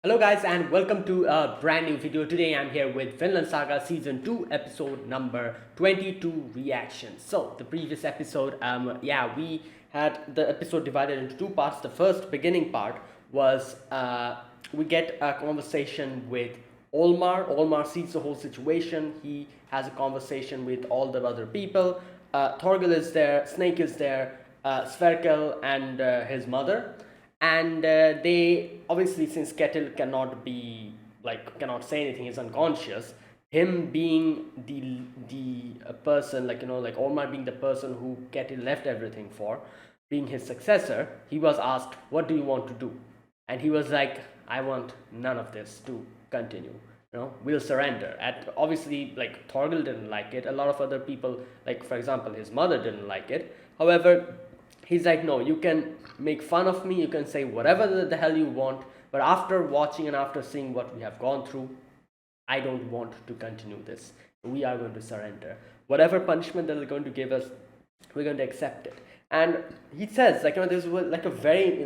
Hello guys and welcome to a brand new video. Today I'm here with Vinland Saga season 2 episode number 22 reaction. So the previous episode we had the episode divided into two parts. The first beginning part was we get a conversation with Olmar. Olmar sees the whole situation. He has a conversation with all the other people. Thorgil is there, Snake is there, Sverkel and his mother, and they obviously, since Kettle cannot be cannot say anything, he's unconscious. Him being the person, like Omar being the person who Kettle left everything for, being his successor, he was asked, what do you want to do? And he was like, I want none of this to continue. We'll surrender. At obviously, like, Thorgil didn't like it, a lot of other people, like for example his mother, didn't like it. However, he's like, no, you can make fun of me, you can say whatever the hell you want, but after watching and after seeing what we have gone through, I don't want to continue this. We are going to surrender. Whatever punishment that they're going to give us, we're going to accept it. And he says, this was like a very,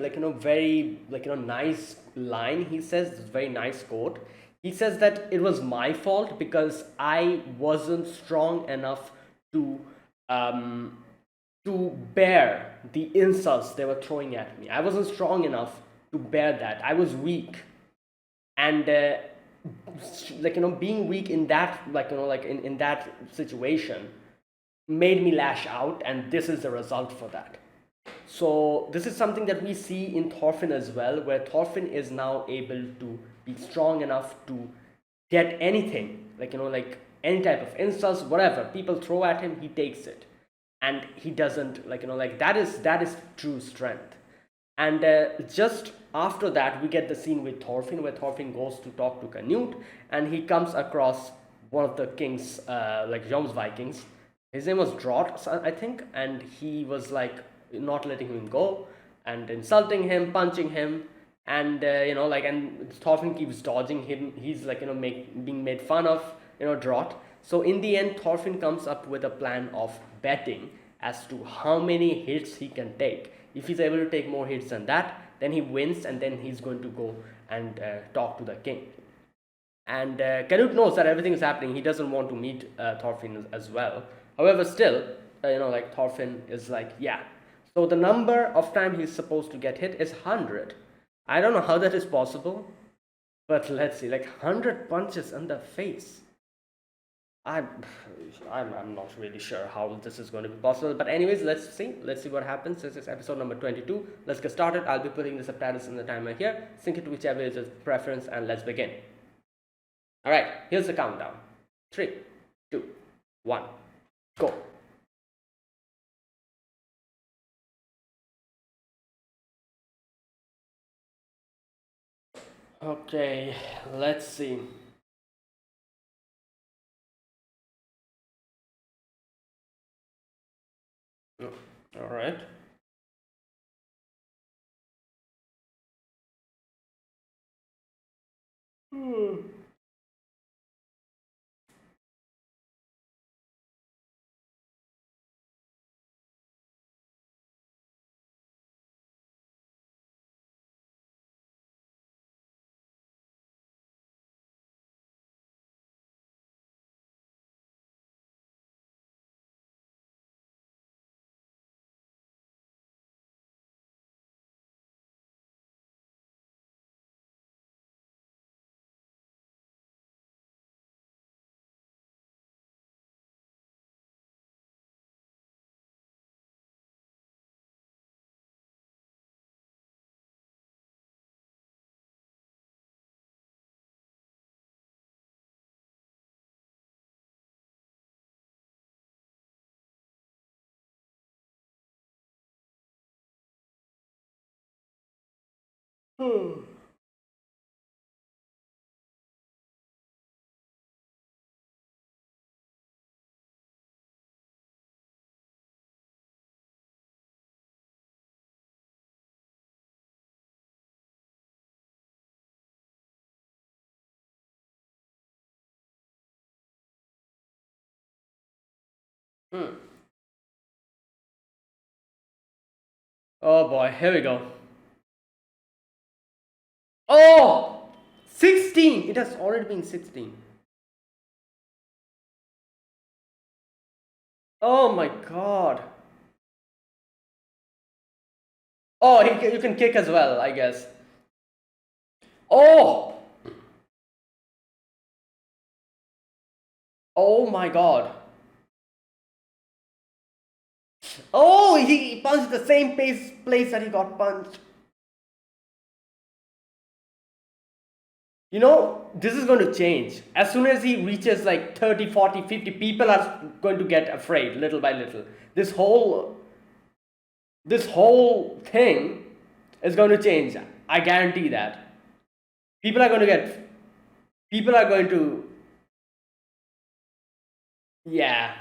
nice line. He says, this very nice quote. He says that it was my fault because I wasn't strong enough to um, bear the insults they were throwing at me. I wasn't strong enough to bear that. I was weak, and being weak in that, in that situation, made me lash out, and this is the result for that. So this is something that we see in Thorfinn as well, where Thorfinn is now able to be strong enough to get anything, any type of insults, whatever people throw at him, he takes it, and he doesn't, that is true strength. And just after that, we get the scene with Thorfinn, where Thorfinn goes to talk to Canute, and he comes across one of the king's, Jomsvikings. His name was Drott, I think, and he was like not letting him go and insulting him, punching him, and and Thorfinn keeps dodging him. He's being made fun of, Drott. So in the end, Thorfinn comes up with a plan of betting as to how many hits he can take. If he's able to take more hits than that, then he wins, and then he's going to go and talk to the king. And Canute knows that everything is happening. He doesn't want to meet Thorfinn as well. However, still, Thorfinn is like, yeah. So the number of time he's supposed to get hit is 100. I don't know how that is possible, but let's see, 100 punches in the face. I'm not really sure how this is going to be possible, but anyways, let's see what happens. This is episode number 22. Let's get started. I'll be putting the subtitles in the timer here. Sync it to whichever is your preference, and let's begin. All right, here's the countdown. 3, 2, 1, go. Okay, let's see. All right. Hmm. Hmm. Hmm. Oh boy, here we go. Oh! 16. It has already been 16. Oh my god. Oh, you can kick as well, I guess. Oh! Oh my god. Oh, he punched the same place that he got punched. You know, this is going to change. As soon as he reaches like 30, 40, 50, people are going to get afraid little by little. This whole this whole thing is going to change. I guarantee that. People are going to get people are going to yeah.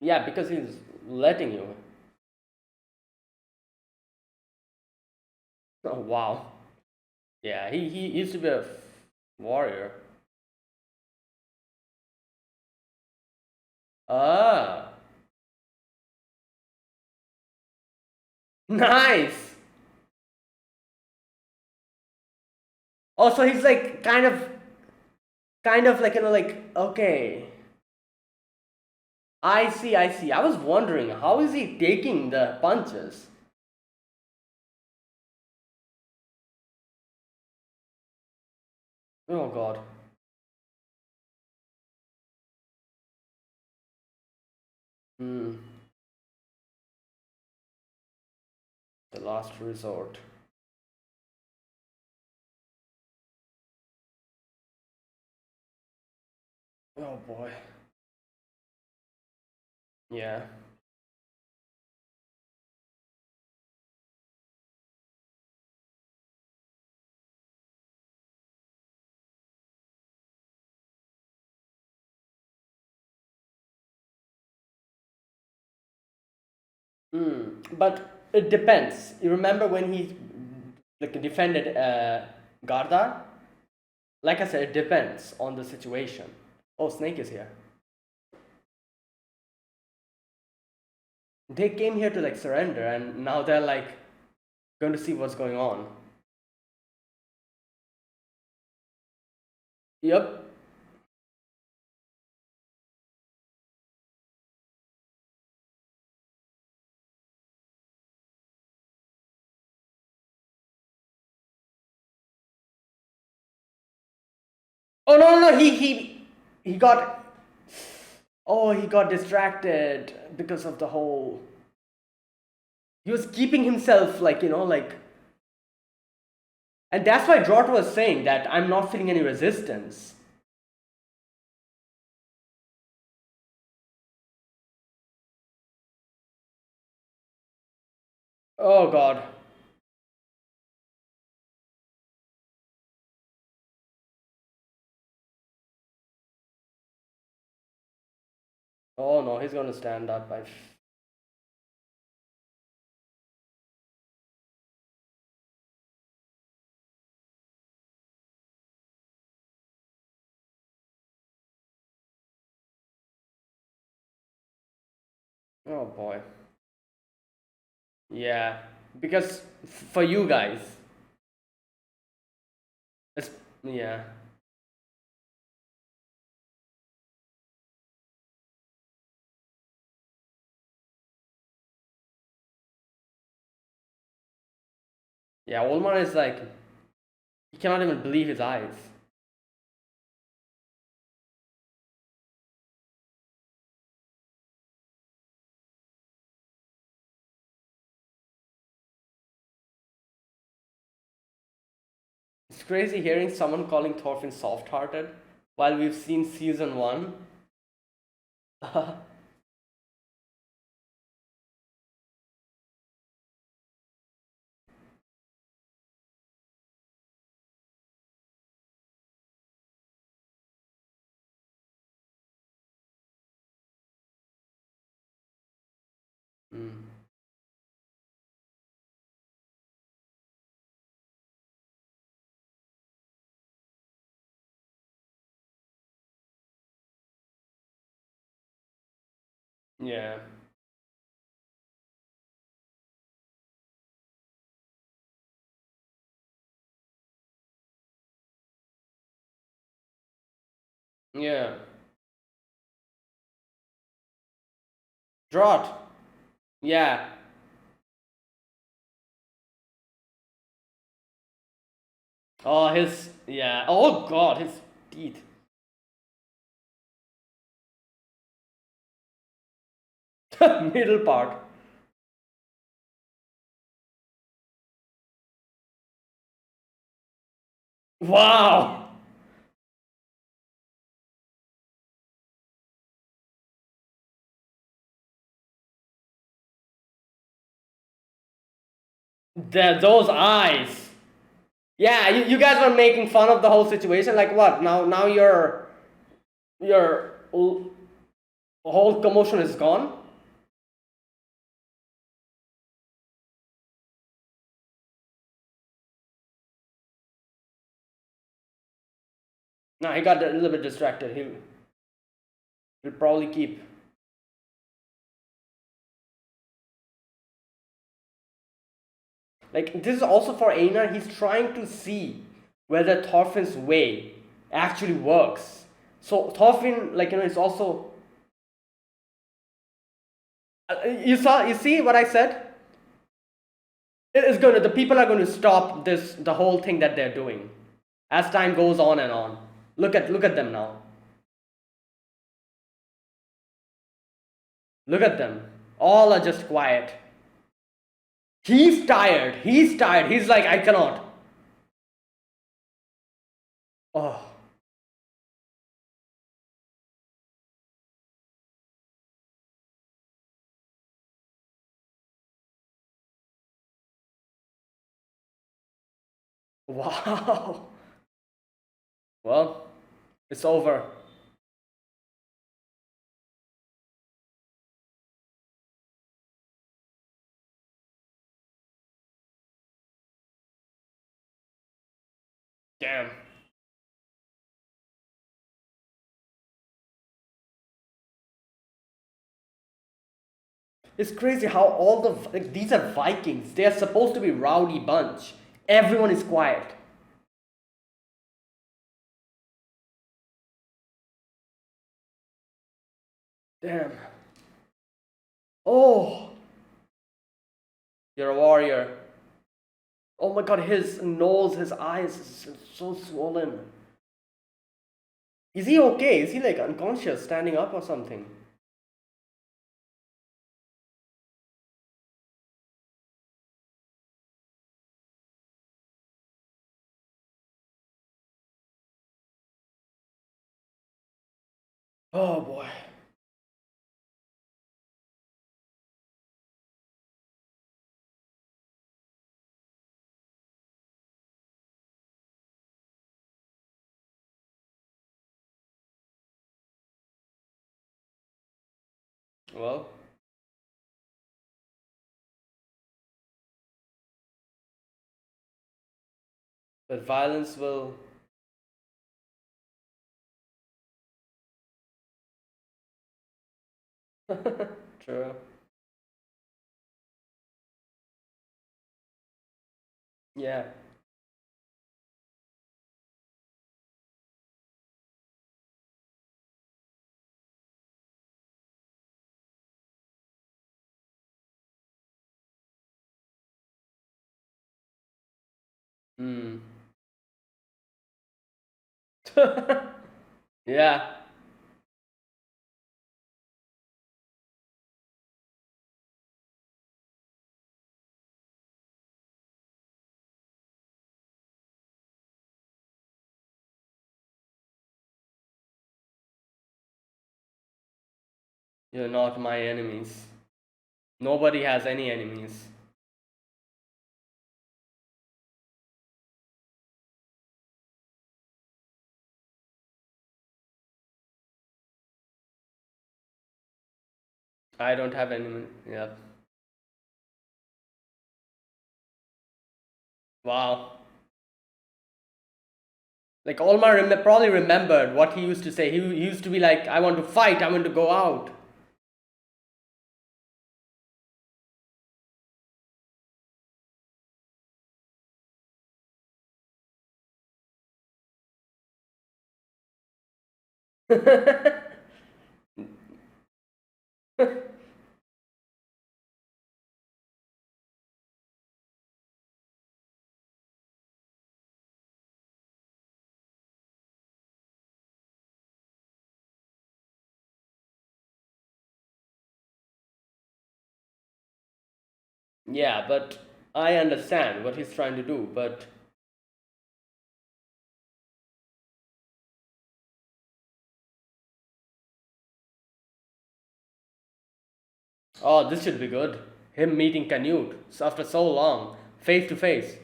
Yeah, because he's letting you. Oh wow. Yeah, he used to be a warrior. Ah, nice. Also, he's like kind of like like okay. I see, I see. I was wondering how is he taking the punches? Oh god. Hmm. The last resort. Oh boy. Yeah. Hmm. But it depends. You remember when he like defended Gardar? Like I said, it depends on the situation. Oh, Snake is here. They came here to like surrender, and now they're like going to see what's going on. Yep. Oh no no no! He got he got distracted because of the whole. He was keeping himself like and that's why Drott was saying that I'm not feeling any resistance. Oh god. Oh no, he's gonna stand up. Oh boy. Yeah, because for you guys, it's, yeah, yeah. Olmar is like he cannot even believe his eyes. It's crazy hearing someone calling Thorfinn soft-hearted while we've seen season one. Mm, yeah. Yeah. Drought. Yeah. Oh, his, yeah. Oh God, his teeth. Middle part. Wow. Those eyes. Yeah, you guys were making fun of the whole situation. Like what? Now your whole commotion is gone. No, he got a little bit distracted. He'll probably keep. Like this is also for Einar. He's trying to see whether Thorfinn's way actually works. So Thorfinn, like is also. You see what I said? It is going to. The people are going to stop the whole thing that they're doing, as time goes on and on. Look at them now. Look at them. All are just quiet. He's tired. He's tired. He's like, I cannot. Oh, wow. Well, it's over. Damn. It's crazy how all like, these are Vikings. They are supposed to be rowdy bunch. Everyone is quiet. Damn. Oh, you're a warrior. Oh my god, his nose, his eyes is so swollen. Is he okay? Is he like unconscious, standing up or something? Oh boy. Well, but violence will. True. Yeah. Hmm. Yeah. You're not my enemies. Nobody has any enemies. I don't have any. Yeah. Wow. Like Olmar probably remembered what he used to say. He used to be like, I want to fight, I want to go out. Yeah, but I understand what he's trying to do, but oh, this should be good. Him meeting Canute after so long, face to face.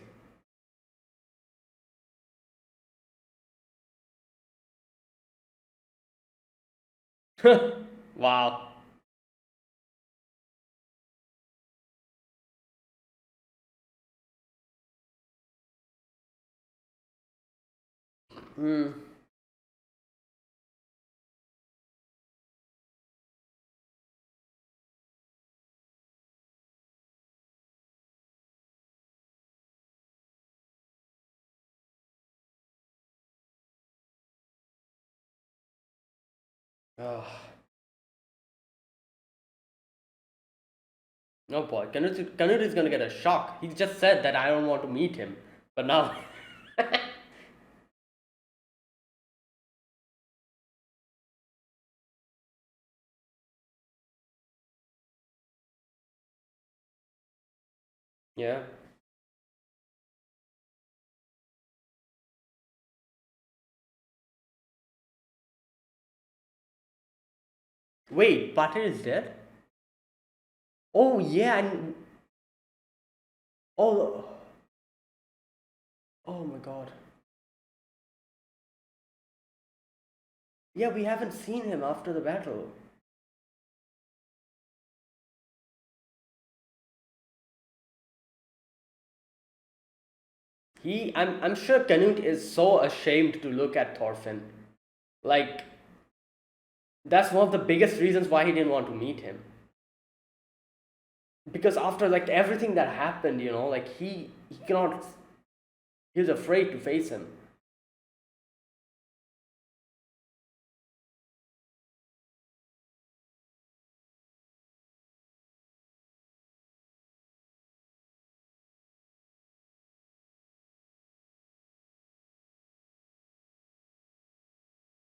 Wow. Hmm. Oh, no boy, Canute is gonna get a shock. He just said that I don't want to meet him, but now, yeah. Wait, Pater is dead? Oh yeah, and oh, oh my god. Yeah, we haven't seen him after the battle. I'm sure Canute is so ashamed to look at Thorfinn. Like, that's one of the biggest reasons why he didn't want to meet him. Because after like everything that happened, like he cannot. He's afraid to face him.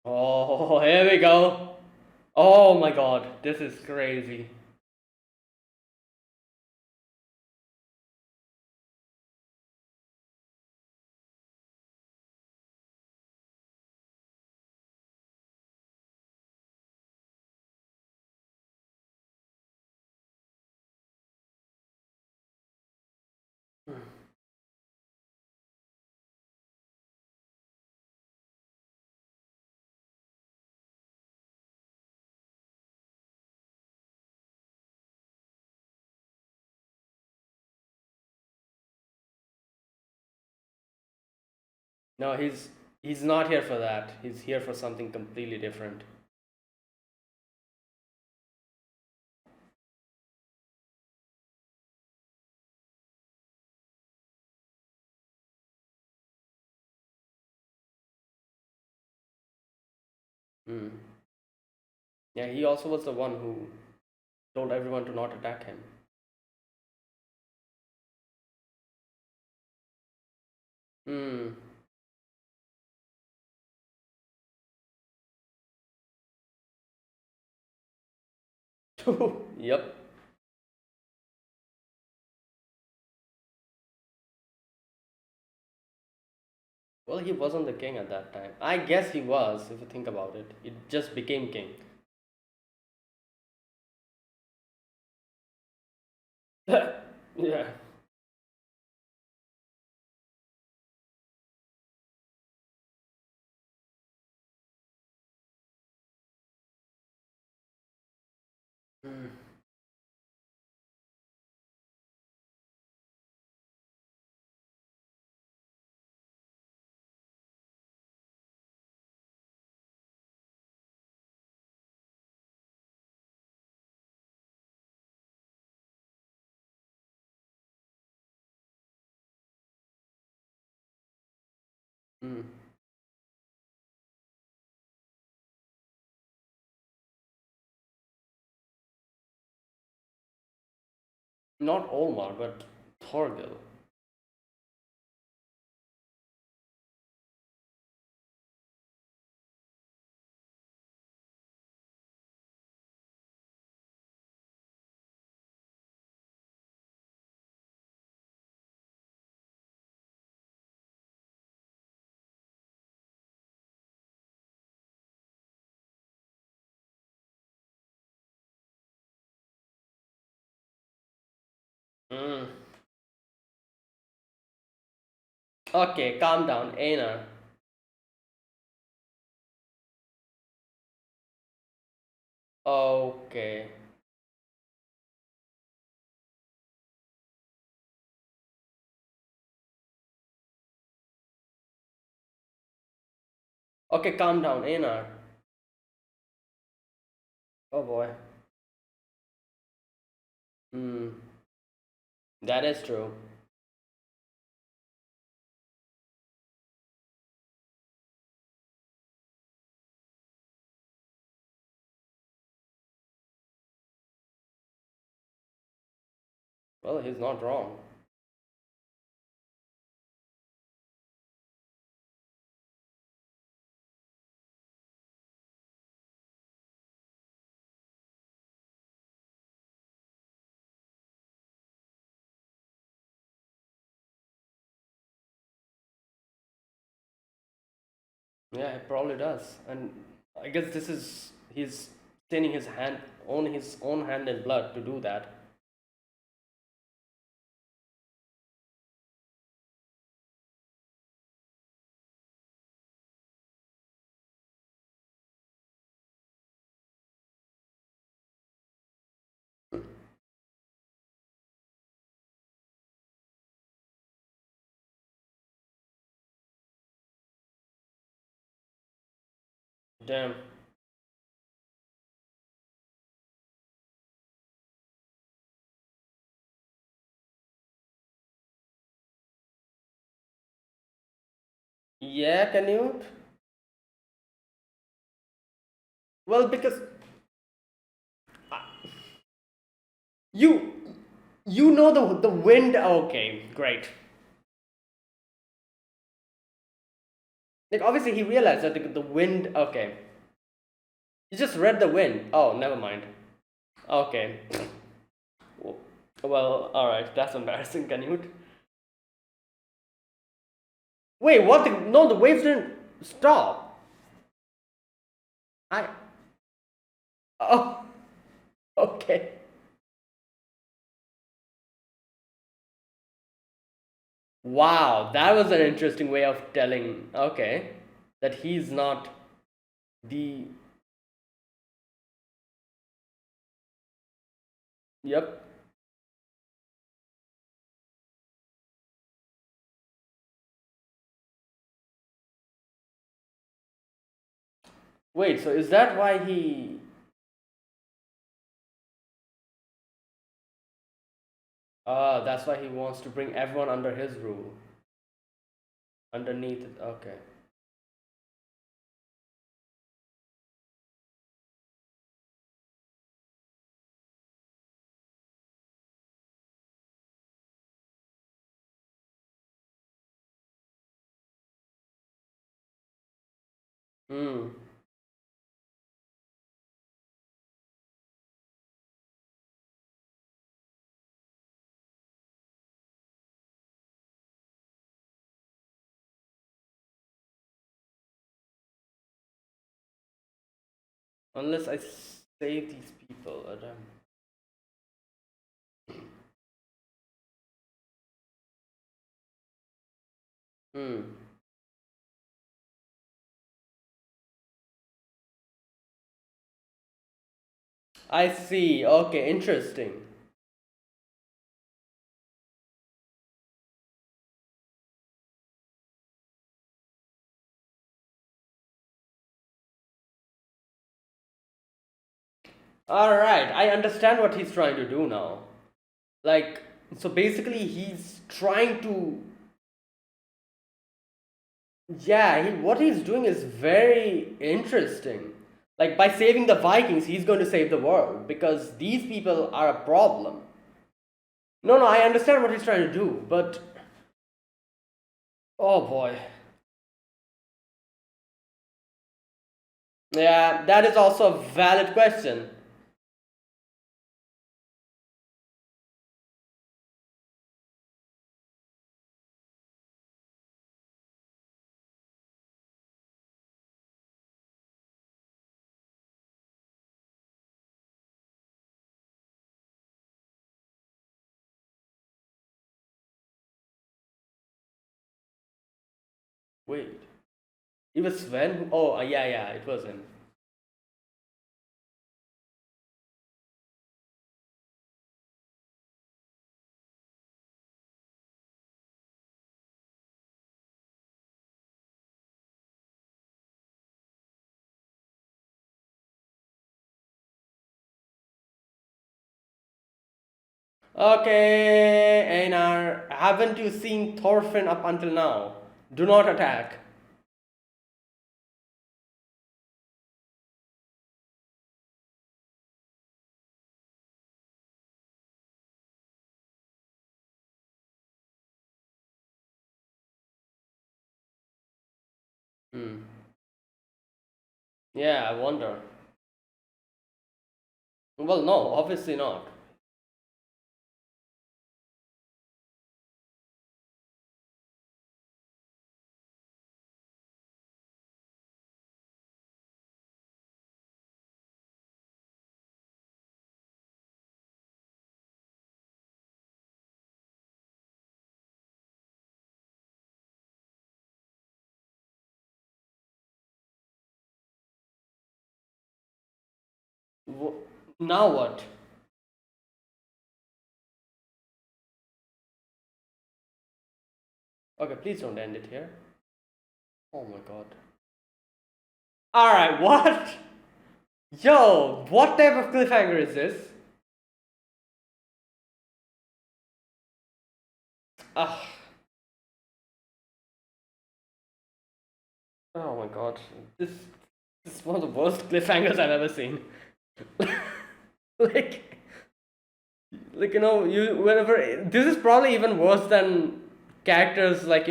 Oh, here we go. Oh my god, this is crazy. No, he's not here for that. He's here for something completely different. Hmm. Yeah, he also was the one who told everyone to not attack him. Hmm. Yep. Well, he wasn't the king at that time. I guess he was, if you think about it. It just became king. Yeah. Hmm. Hmm. Not Olmar, but Thorgil. Mm. Okay, calm down, Einar. Okay. Okay, calm down, Einar. Oh boy. Hmm. That is true. Well, he's not wrong. Yeah, he probably does. And I guess this is he's staining his hand on his own hand in blood to do that. Damn. Yeah, can you? Well, because you you know the wind. Okay, great. Like obviously he realized that the wind. Okay, you just read the wind. Oh, never mind. Okay. Well, all right. That's embarrassing, Canute. Wait, what? No, the waves didn't stop. I. Oh, okay. Wow, that was an interesting way of telling. Okay, that he's not the. Yep. Wait, so is that why he? That's why he wants to bring everyone under his rule. Underneath it. Okay. Hmm. Unless I save these people, Adam. Hmm. I see. Okay, interesting. All right, I understand what he's trying to do now. Like, so basically, he's trying to. Yeah, what he's doing is very interesting. Like, by saving the Vikings, he's going to save the world because these people are a problem. No, no, I understand what he's trying to do, but oh boy. Yeah, that is also a valid question. Wait, it was Sven? Oh, yeah, yeah, it was him. Okay, Einar, haven't you seen Thorfinn up until now? Do not attack. Hmm. Yeah, I wonder. Well, no, obviously not. Wh- Now what? Okay, please don't end it here. Oh my god. Alright, what? Yo, what type of cliffhanger is this? Ah, oh my god. This, this is one of the worst cliffhangers I've ever seen. like, you whenever this is probably even worse than characters like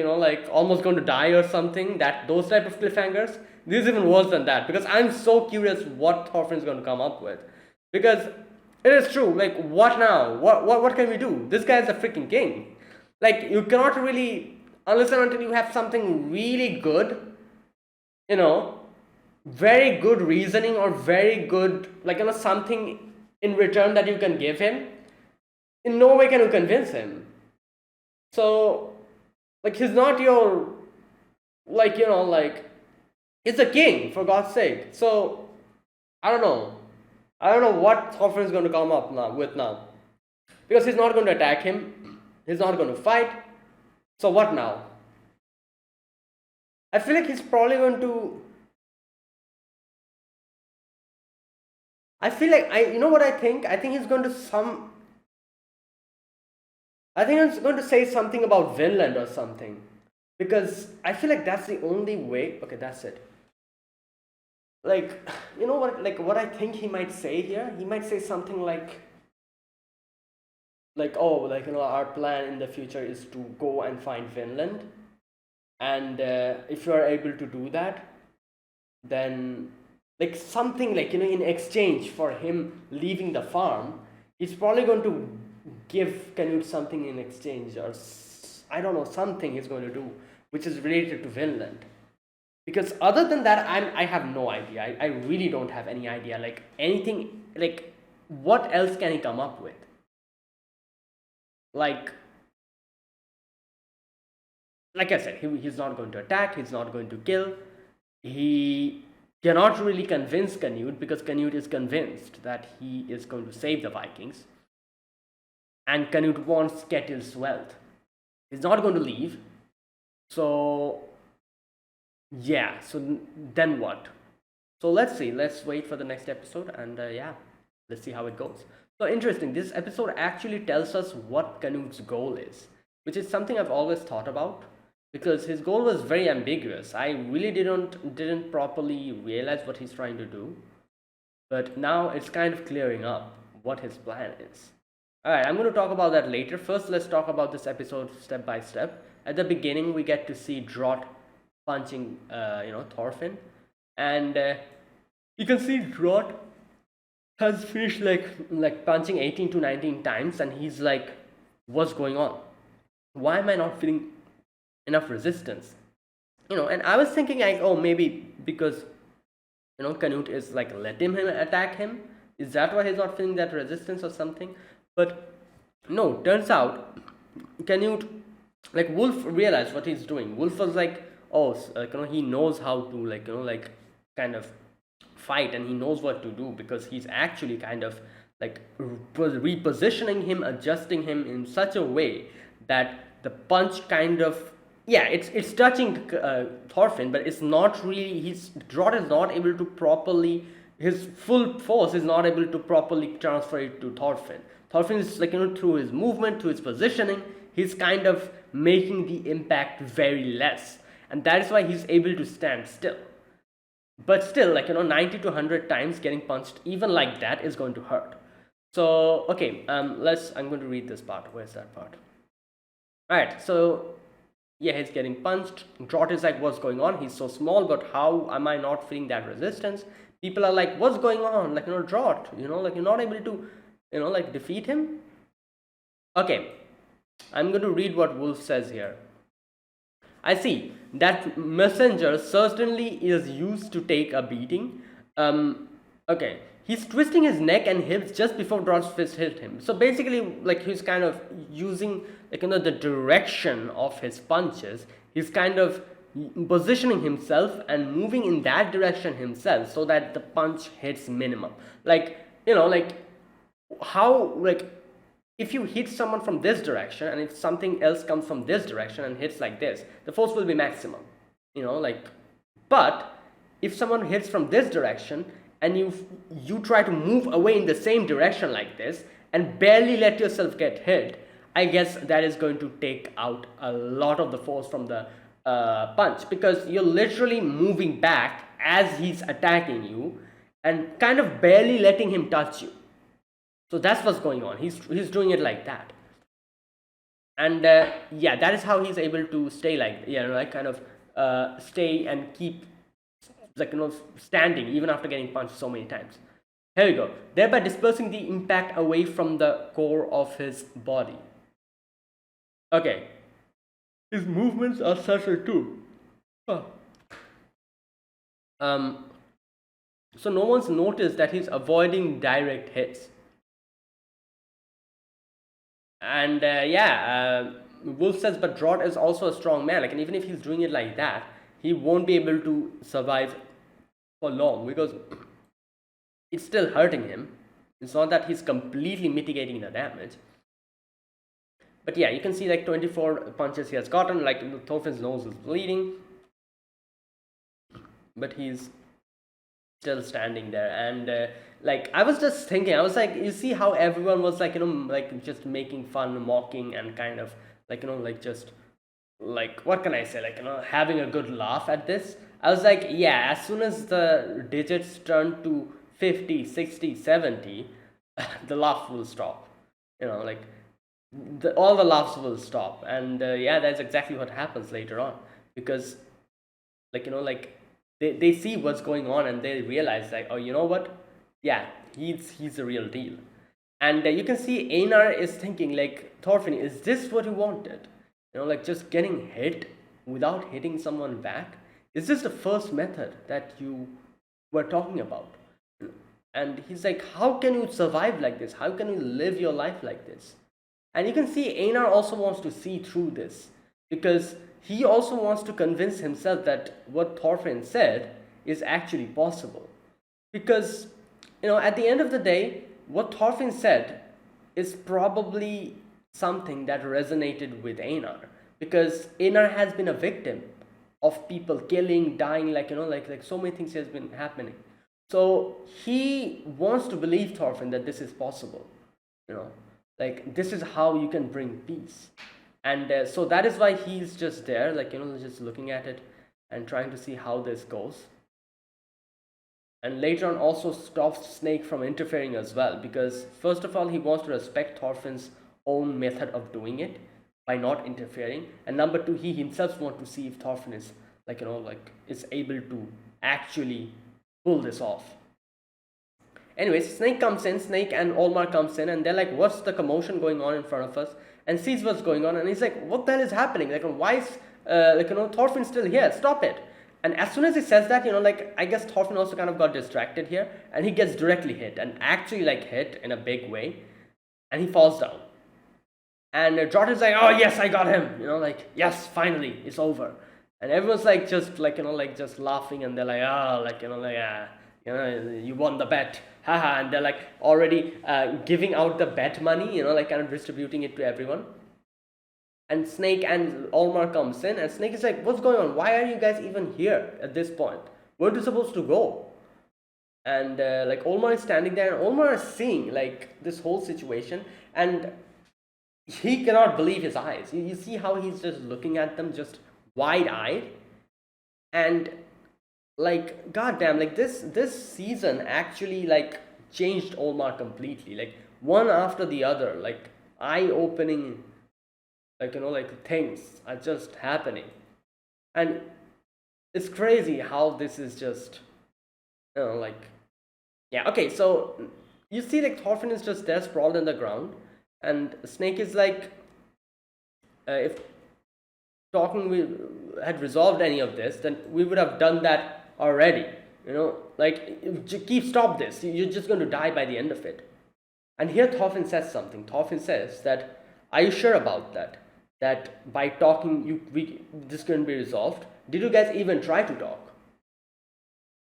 almost going to die or something. That those type of cliffhangers. This is even worse than that because I'm so curious what Thorfinn's going to come up with. Because it is true. Like, what now? What can we do? This guy's a freaking king. Like, you cannot really, unless and until you have something really good, you know, very good reasoning or very good, something in return that you can give him. In no way can you convince him. So, he's not your, he's a king, for God's sake. So, I don't know. I don't know what Thorfinn is going to come up now with now. Because he's not going to attack him. He's not going to fight. So what now? I feel like he's probably going to. I feel like you know what I think? I think he's going to some. I think he's going to say something about Vinland or something. Because I feel like that's the only way. Okay, that's it. Like, you know what? Like, what I think he might say here? He might say something oh, our plan in the future is to go and find Vinland. And if you are able to do that, then something in exchange for him leaving the farm, he's probably going to give Canute something in exchange, or I don't know, something he's going to do which is related to Vinland. Because other than that, I have no idea. I really don't have any idea. Like, anything, what else can he come up with? Like like I said, he's not going to attack, he's not going to kill. He cannot really convince Canute because Canute is convinced that he is going to save the Vikings. And Canute wants Ketil's wealth. He's not going to leave. So, yeah, so then what? So let's see. Let's wait for the next episode and yeah, let's see how it goes. So interesting. This episode actually tells us what Canute's goal is, which is something I've always thought about because his goal was very ambiguous. I really didn't properly realize what he's trying to do, but now it's kind of clearing up what his plan is. All right, I'm going to talk about that later. First, let's talk about this episode step by step. At the beginning, we get to see Drott punching, Thorfinn, and you can see Drott has finished like punching 18 to 19 times, and he's like, "What's going on? Why am I not feeling enough resistance?" And I was thinking like, oh, maybe because Canute is like letting him attack him. Is that why he's not feeling that resistance or something? But no, turns out Canute, like Wolf realized what he's doing. Wolf was like, oh, he knows how to like kind of fight, and he knows what to do because he's actually kind of like repositioning him, adjusting him in such a way that the punch kind of, yeah, it's touching Thorfinn, but it's not really, his Drott is not able to properly, his full force is not able to properly transfer it to Thorfinn. Thorfinn is through his movement, through his positioning, he's kind of making the impact very less, and that is why he's able to stand still. But still, 90 to 100 times getting punched even like that is going to hurt. So okay, I'm going to read this part. Where's that part? All right, so yeah, he's getting punched. Drott is like, what's going on? He's so small, but how am I not feeling that resistance? People are like, what's going on? Drott, you're not able to, defeat him. Okay, I'm going to read what Wolf says here. I see that messenger certainly is used to take a beating. Okay, he's twisting his neck and hips just before Drott's fist hit him. So basically, like, he's kind of using the direction of his punches. He's kind of positioning himself and moving in that direction himself so that the punch hits minimum. How if you hit someone from this direction and if something else comes from this direction and hits like this, the force will be maximum. But if someone hits from this direction and you try to move away in the same direction like this and barely let yourself get hit, I guess that is going to take out a lot of the force from the punch, because you're literally moving back as he's attacking you and kind of barely letting him touch you. So that's what's going on. He's doing it like that, and yeah, that is how he's able to stay stay and keep standing even after getting punched so many times. Here we go. Thereby dispersing the impact away from the core of his body. Okay, his movements are subtle too. Huh. So no one's noticed that he's avoiding direct hits. And Wolf says, but Drott is also a strong man. And even if he's doing it like that, he won't be able to survive for long because it's still hurting him. It's not that he's completely mitigating the damage. But yeah, you can see 24 punches he has gotten. Thorfinn's nose is bleeding, but he's still standing there. And I was just thinking, I was like, you see how everyone was just making fun, mocking, and kind of just what can I say, having a good laugh at this. I was like, yeah, as soon as the digits turn to 50, 60, 70, the laugh will stop. All the laughs will stop. And yeah, that's exactly what happens later on, because they see what's going on and they realize oh, you know what, yeah, he's the real deal. And you can see Einar is thinking Thorfinn, is this what you wanted? Just getting hit without hitting someone back? Is this the first method that you were talking about? And he's like, how can you survive like this? How can you live your life like this? And you can see Einar also wants to see through this, because he also wants to convince himself that what Thorfinn said is actually possible. Because, at the end of the day, what Thorfinn said is probably something that resonated with Einar. Because Einar has been a victim of people killing, dying, so many things has been happening. So he wants to believe Thorfinn that this is possible. This is how you can bring peace. And so that is why he's just there, just looking at it and trying to see how this goes. and later on also stops Snake from interfering as well, because first of all he wants to respect Thorfinn's own method of doing it by not interfering, and number two, he himself wants to see if Thorfinn is is able to actually pull this off. Anyways, Snake and Olmar comes in, and they're like, what's the commotion going on in front of us? And sees what's going on, and he's like, what the hell is happening? Like, why is Thorfinn still here? Stop it. And as soon as he says that, I guess Thorfinn also kind of got distracted here, and he gets directly hit, and actually hit in a big way, and he falls down. And Jordan's like, oh yes, I got him. Yes, finally, it's over. And everyone's just laughing, and they're like, oh, you won the bet, haha. And they're already giving out the bet money, kind of distributing it to everyone. And Snake and Olmar comes in, and Snake is like, what's going on? Why are you guys even here at this point? Where are you supposed to go? And Olmar is standing there, and Olmar is seeing this whole situation, and he cannot believe his eyes. You see how he's just looking at them, just wide-eyed, and goddamn, this season actually changed Olmar completely. One after the other, eye-opening things are just happening, and it's crazy how this is just yeah. Okay, so you see Thorfinn is just there sprawled in the ground, and Snake is if talking we had resolved any of this, then we would have done that already. Stop this, you're just going to die by the end of it. And here Thorfinn says something. Thorfinn says that, are you sure about that? That by talking, this can be resolved? Did you guys even try to talk?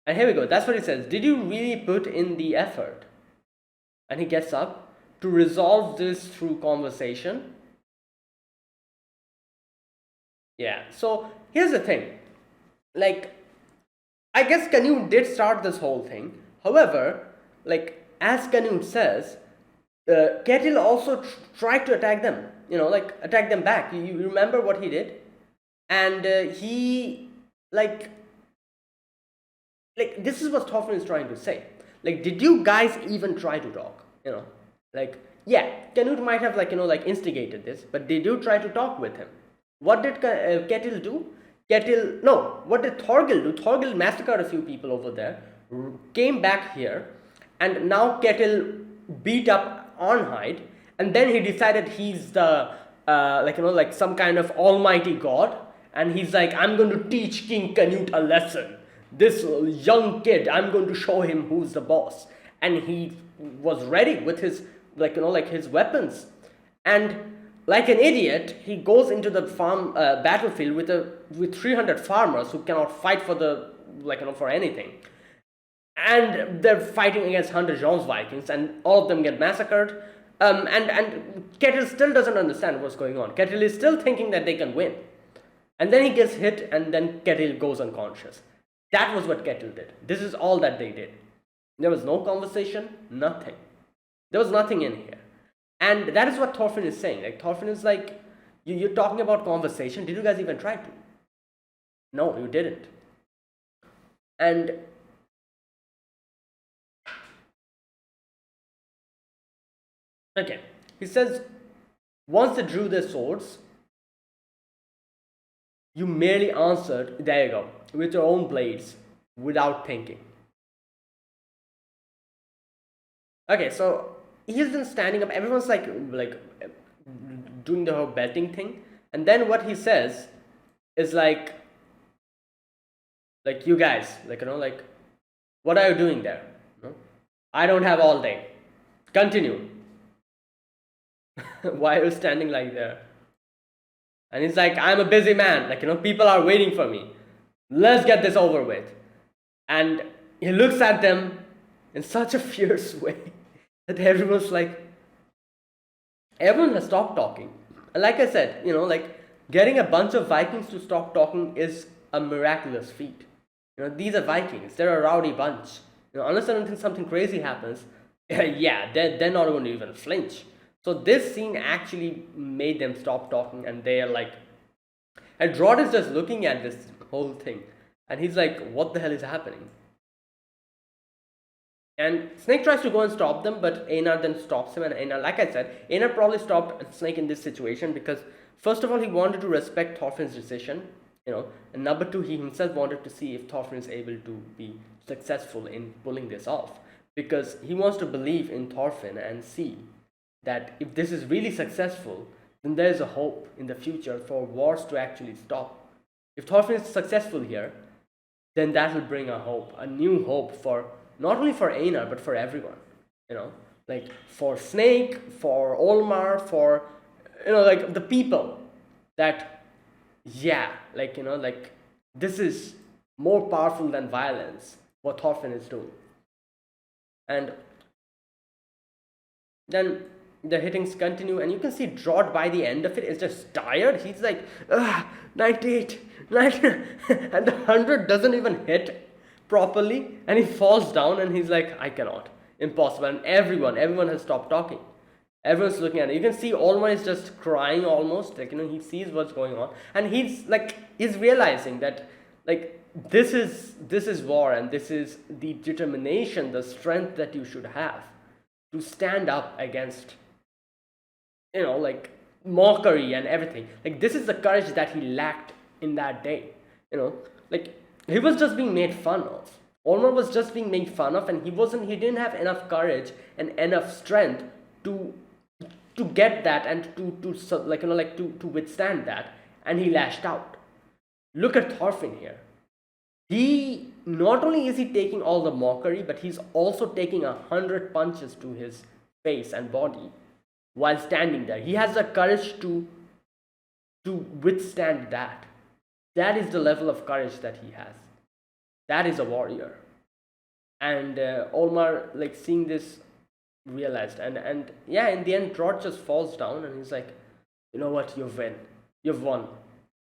And here we go. That's what he says. Did you really put in the effort? And he gets up to resolve this through conversation. Yeah. So here's the thing. I guess Canute did start this whole thing. However, as Canute says, Ketil also tried to attack them. Attack them back. You remember what he did? And he this is what Thorfinn is trying to say. Did you guys even try to talk? Yeah, Canute might have instigated this, but did you try to talk with him? What did Ketil do? What did Thorgil do? Thorgil massacred a few people over there, came back here, and now Ketil beat up Arnheid, and then he decided he's the some kind of almighty god, and he's like, I'm going to teach King Canute a lesson. This young kid, I'm going to show him who's the boss. And he was ready with his his weapons, and like an idiot, he goes into the battlefield with 300 farmers who cannot fight for for anything, and they're fighting against 100 Jean's Vikings, and all of them get massacred. And Ketil still doesn't understand what's going on. Ketil is still thinking that they can win, and then he gets hit, and then Ketil goes unconscious. That was what Ketil did. This is all that they did. There was no conversation, nothing. There was nothing in here. And that is what Thorfinn is saying. Thorfinn is you're talking about conversation. Did you guys even try to? No, you didn't. And okay, he says, once they drew their swords, you merely answered, there you go, with your own blades, without thinking. Okay, so he's been standing up, everyone's doing the whole belting thing, and then what he says is you guys, what are you doing there? I don't have all day. Continue. Why are you standing there? And he's like, I'm a busy man. People are waiting for me. Let's get this over with. And he looks at them in such a fierce way that everyone has stopped talking. And like I said, getting a bunch of Vikings to stop talking is a miraculous feat. These are Vikings. They're a rowdy bunch. Unless something crazy happens, yeah, they're not going to even flinch. So this scene actually made them stop talking, and they are and Rod is just looking at this whole thing, and he's like, what the hell is happening? And Snake tries to go and stop them, but Einar then stops him. And Einar, like I said, Einar probably stopped Snake in this situation because, first of all, he wanted to respect Thorfinn's decision, and number two, he himself wanted to see if Thorfinn is able to be successful in pulling this off, because he wants to believe in Thorfinn and see that if this is really successful, then there is a hope in the future for wars to actually stop. If Thorfinn is successful here, then that will bring a hope, a new hope for not only for Einar but for everyone. Like for Snake, for Olmar, for like the people that like this is more powerful than violence. What Thorfinn is doing, and then the hittings continue, and you can see Drott by the end of it is just tired. He's like, 98, 90, and the 100 doesn't even hit properly, and he falls down, and he's like, I cannot, impossible. And everyone has stopped talking. Everyone's looking at it. You can see Olmar is just crying almost, like he sees what's going on, and he's realizing that like this is war, and this is the determination, the strength that you should have to stand up against like mockery and everything. Like this is the courage that he lacked in that day. Like he was just being made fun of. Olmar was just being made fun of, and he didn't have enough courage and enough strength to get that, and to withstand that, and he lashed out. Look at Thorfinn here. He not only is he taking all the mockery, but he's also taking 100 punches to his face and body while standing there. He has the courage to withstand that. That is the level of courage that he has. That is a warrior. And Olmar, like seeing this, realized, and yeah, in the end, Drott just falls down, and he's like, you know what, you've won.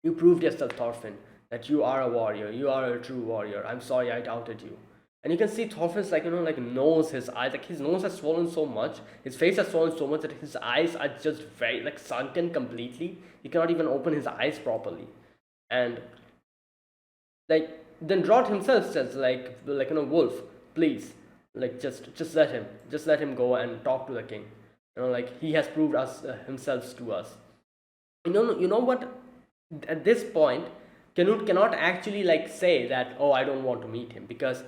You proved yourself, Thorfinn, that you are a warrior. You are a true warrior. I'm sorry I doubted you. And you can see Thorfinn's like nose, his eyes, like his nose has swollen so much, his face has swollen so much that his eyes are just very like sunken completely. He cannot even open his eyes properly. And like then Drott himself says like Wolf, please, like just let him go and talk to the king. Like he has proved himself to us. You know what? At this point, Canute cannot actually like say that, oh, I don't want to meet him, because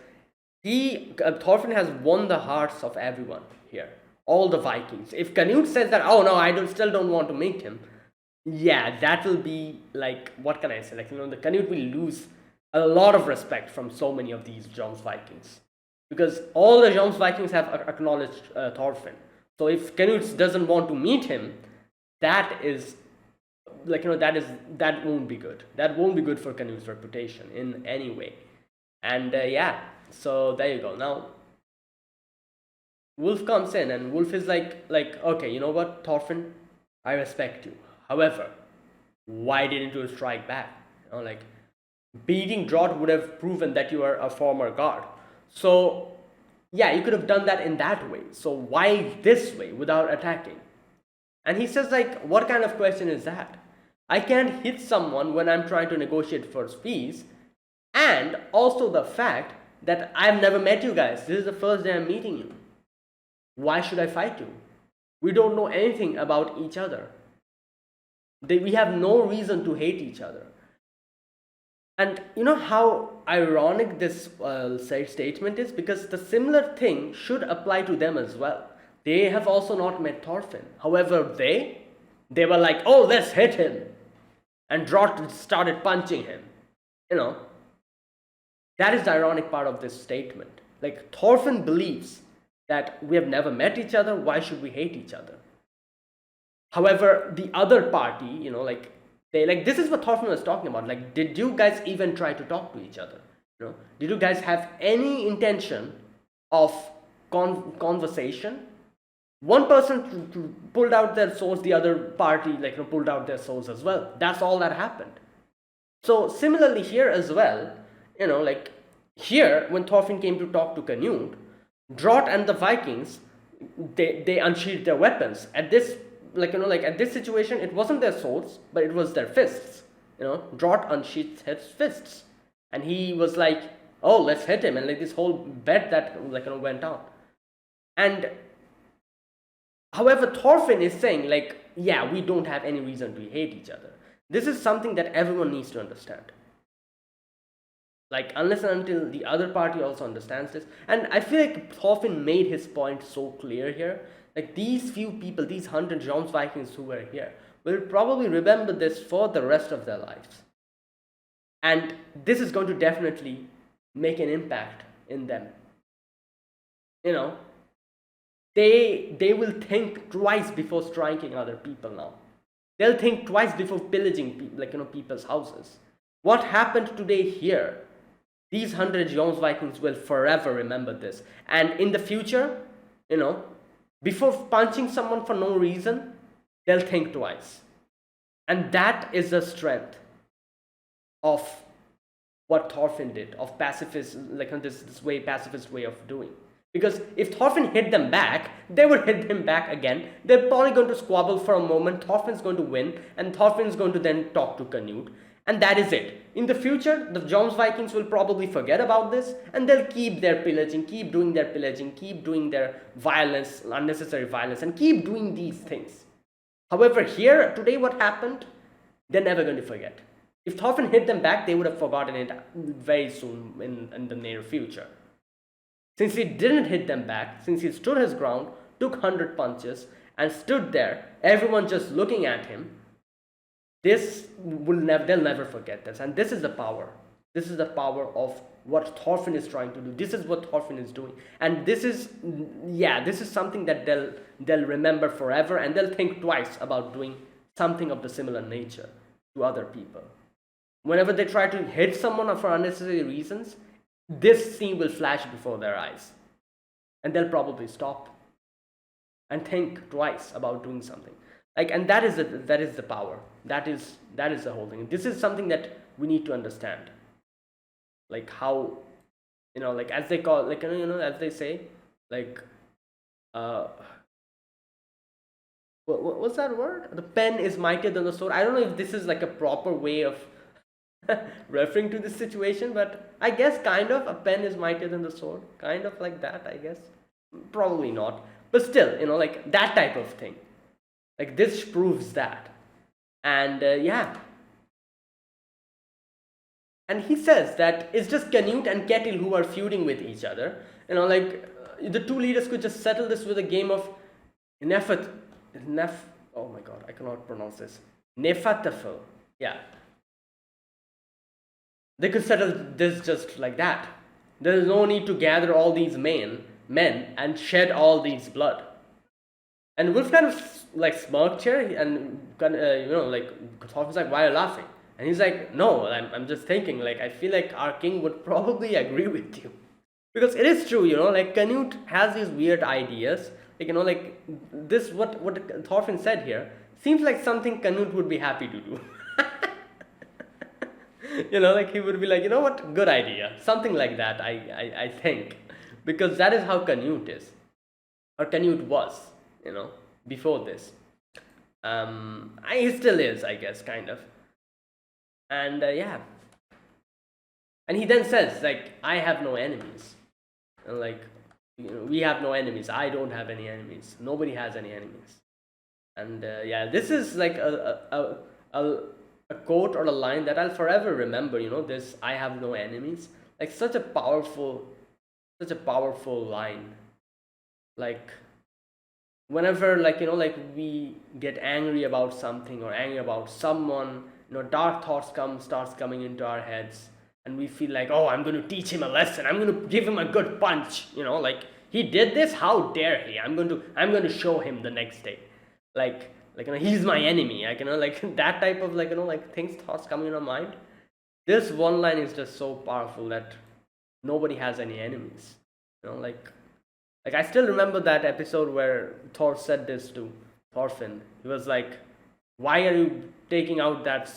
Thorfinn has won the hearts of everyone here, all the Vikings. If Canute says that, oh no, I still don't want to meet him, yeah, that will be like, what can I say? Like the Canute will lose a lot of respect from so many of these Jomsvikings, because all the Jomsvikings have acknowledged Thorfinn. So if Canute doesn't want to meet him, that is like that won't be good. That won't be good for Canute's reputation in any way. And yeah, so there you go. Now Wolf comes in, and Wolf is like okay, you know what, Thorfinn, I respect you. However, why didn't you strike back? Like beating Drott would have proven that you are a former guard. So yeah, you could have done that in that way. So why this way without attacking? And he says like, what kind of question is that? I can't hit someone when I'm trying to negotiate for peace. And also the fact that I've never met you guys. This is the first day I'm meeting you. Why should I fight you? We don't know anything about each other. We have no reason to hate each other. And you know how ironic this statement is? Because the similar thing should apply to them as well. They have also not met Thorfinn. However, they were like, oh, let's hit him. And Drott started punching him. That is the ironic part of this statement. Like, Thorfinn believes that we have never met each other, why should we hate each other? However, the other party, this is what Thorfinn was talking about. Like, did you guys even try to talk to each other? Did you guys have any intention of conversation? One person pulled out their swords, the other party pulled out their swords as well. That's all that happened. So similarly here as well, here when Thorfinn came to talk to Canute, Drott and the Vikings, they unsheathed their weapons. At this at this situation, it wasn't their swords, but it was their fists. Drott unsheathed his fists, and he was like, oh, let's hit him, and like this whole bet that went on. And however, Thorfinn is saying like, yeah, we don't have any reason to hate each other. This is something that everyone needs to understand. Like, unless and until the other party also understands this. And I feel like Thorfinn made his point so clear here. Like, these few people, these 100 Jomsvikings who were here, will probably remember this for the rest of their lives. And this is going to definitely make an impact in them. You know, they will think twice before striking other people now. They'll think twice before pillaging people's houses. What happened today here? These 100 Jomsvikings will forever remember this. And in the future, before punching someone for no reason, they'll think twice. And that is the strength of what Thorfinn did, of pacifist, this pacifist way of doing. Because if Thorfinn hit them back, they would hit him back again. They're probably going to squabble for a moment. Thorfinn's going to win, and Thorfinn's going to then talk to Canute. And that is it. In the future, the Jomsvikings will probably forget about this, and they'll keep their pillaging, keep doing their pillaging, keep doing their violence, unnecessary violence, and keep doing these things. However, here, today what happened, they're never going to forget. If Thorfinn hit them back, they would have forgotten it very soon in the near future. Since he didn't hit them back, since he stood his ground, took 100 punches, and stood there, everyone just looking at him, they'll never forget this. And this is the power. This is the power of what Thorfinn is trying to do. This is what Thorfinn is doing. And this is something that they'll remember forever, and they'll think twice about doing something of the similar nature to other people. Whenever they try to hit someone for unnecessary reasons, this scene will flash before their eyes. And they'll probably stop and think twice about doing something. And that is the power. That is the whole thing. This is something that we need to understand. Like how, as they call, as they say, what's that word? The pen is mightier than the sword. I don't know if this is like a proper way of referring to this situation, but I guess kind of, a pen is mightier than the sword. Kind of like that, I guess. Probably not. But still, that type of thing. This proves that. And and he says that it's just Canute and Ketil who are feuding with each other. The two leaders could just settle this with a game of oh my god, I cannot pronounce this. Nefatafel. Yeah. They could settle this just like that. There is no need to gather all these men and shed all these blood. And Wolf kind of smirked here, and Thorfinn's like, why are you laughing? And he's like, no, I'm just thinking, I feel like our king would probably agree with you. Because it is true, Canute has these weird ideas. This, what Thorfinn said here, seems like something Canute would be happy to do. He would be like, what, good idea. Something like that, I think. Because that is how Canute is. Or Canute was, before this. He still is, I guess, kind of. And and he then says, I have no enemies. And we have no enemies. I don't have any enemies. Nobody has any enemies. And this is a quote or a line that I'll forever remember. This, I have no enemies. Such a powerful line. Whenever we get angry about something or angry about someone, dark thoughts starts coming into our heads, and we feel like, oh, I'm going to teach him a lesson, I'm going to give him a good punch, he did this, how dare he, I'm going to show him the next day, he's my enemy, that type of thoughts coming in our mind. This one line is just so powerful that nobody has any enemies. I still remember that episode where Thor said this to Thorfinn. He was like, why are you taking out that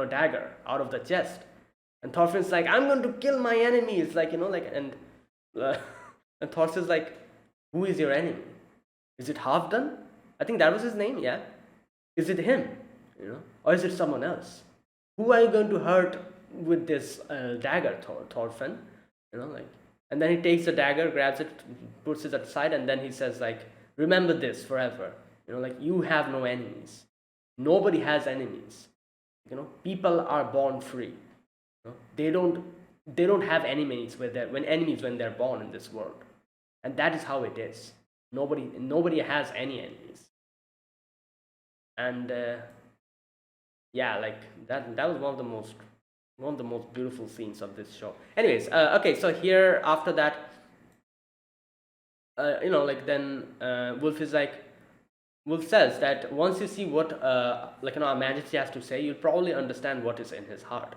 dagger out of the chest? And Thorfinn's like, I'm going to kill my enemies, and Thorfinn's like, who is your enemy? Is it Halfdan? I think that was his name, yeah. Is it him? Or is it someone else? Who are you going to hurt with this dagger, Thorfinn? like, and then he takes the dagger, grabs it, puts it aside, and then he says like, remember this forever, like, you have no enemies, nobody has enemies, people are born free, they don't have enemies when they're born in this world, and that is how it is. Nobody has any enemies. And yeah, like, that was one of the most beautiful scenes of this show. Anyways, okay, so here after that, like, then Wolf says that once you see what Our Majesty has to say, you'll probably understand what is in his heart.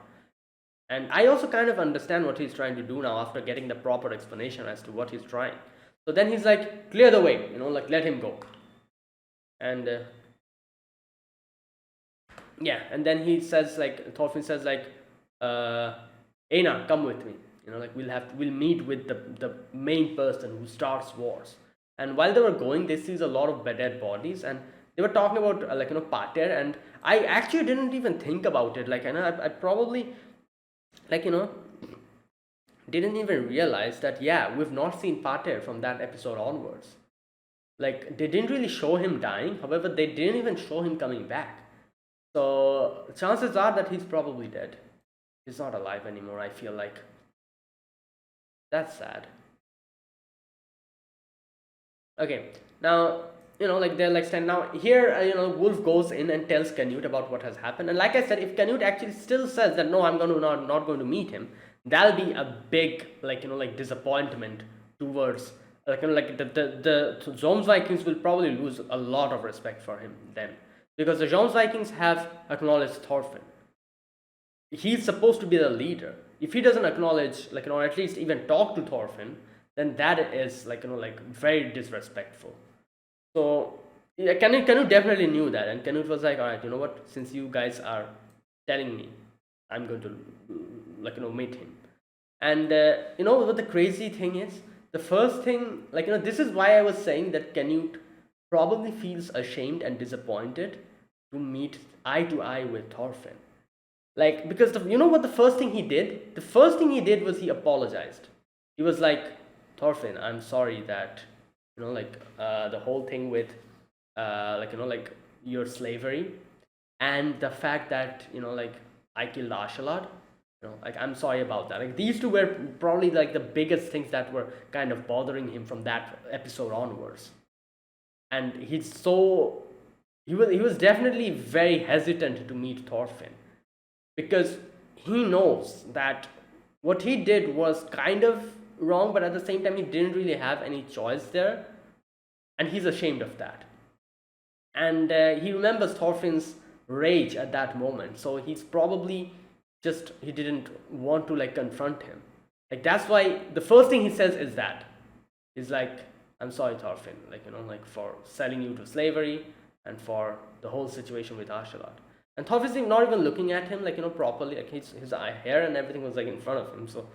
And I also kind of understand what he's trying to do now after getting the proper explanation as to what he's trying. So then he's like, clear the way, like, let him go. And yeah, and then he says like, Thorfinn says like, Einar, come with me. Like, we'll meet with the main person who starts wars. And while they were going, they sees a lot of dead bodies, and they were talking about Pater, and I actually didn't even think about it. Like, I probably, like, didn't even realize that, yeah, we've not seen Pater from that episode onwards. Like, they didn't really show him dying. However, they didn't even show him coming back. So chances are that he's probably dead. He's not alive anymore, I feel like. That's sad. Okay, now, like, they're like stand now here. Wolf goes in and tells Canute about what has happened, and like I said, if Canute actually still says that no, I'm going to not going to meet him, that'll be a big, like, disappointment towards, like, the Jomsvikings will probably lose a lot of respect for him then, because the Jomsvikings have acknowledged Thorfinn. He's supposed to be the leader. If he doesn't acknowledge, or at least even talk to Thorfinn, then that is like very disrespectful. So yeah, Canute definitely knew that, and Canute was like, all right, you know what? Since you guys are telling me, I'm going to meet him. And what the crazy thing is? The first thing, this is why I was saying that Canute probably feels ashamed and disappointed to meet eye to eye with Thorfinn. Like, because what the first thing he did? The first thing he did was he apologized. He was like, Thorfinn, I'm sorry that, the whole thing with, your slavery, and the fact that, I killed Ashalad. Like, I'm sorry about that. Like, these two were probably like the biggest things that were kind of bothering him from that episode onwards. And he was definitely very hesitant to meet Thorfinn, because he knows that what he did was kind of wrong, but at the same time he didn't really have any choice there, and he's ashamed of that. And he remembers Thorfinn's rage at that moment, so he's probably he didn't want to confront him. Like, that's why the first thing he says is that he's like, I'm sorry, Thorfinn, for selling you to slavery and for the whole situation with Ashalot. And Thorfinn's not even looking at him properly. Like, his hair and everything was in front of him, so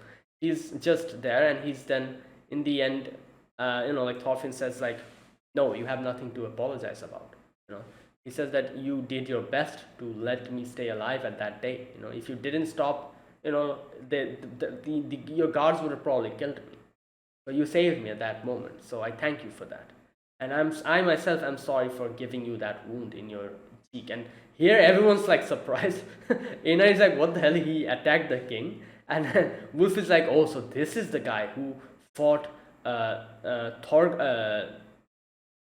he's just there. And he's then, in the end, Thorfinn says no, you have nothing to apologize about. He says that you did your best to let me stay alive at that day. If you didn't stop, your guards would have probably killed me, but you saved me at that moment, so I thank you for that. And I myself am sorry for giving you that wound in your cheek. And here everyone's surprised. Einar is like, what the hell? He attacked the king. And then Wolf is like, oh, so this is the guy who fought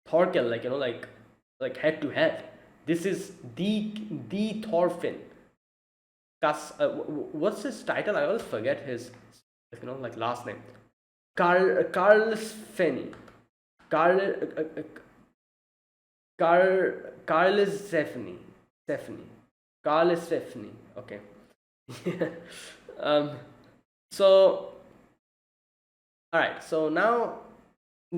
Thorkel, head to head. This is the Thorfinn. What's his title? I always forget his last name. Carl Svenny. Carl Stephanie. Okay. So, all right. So now,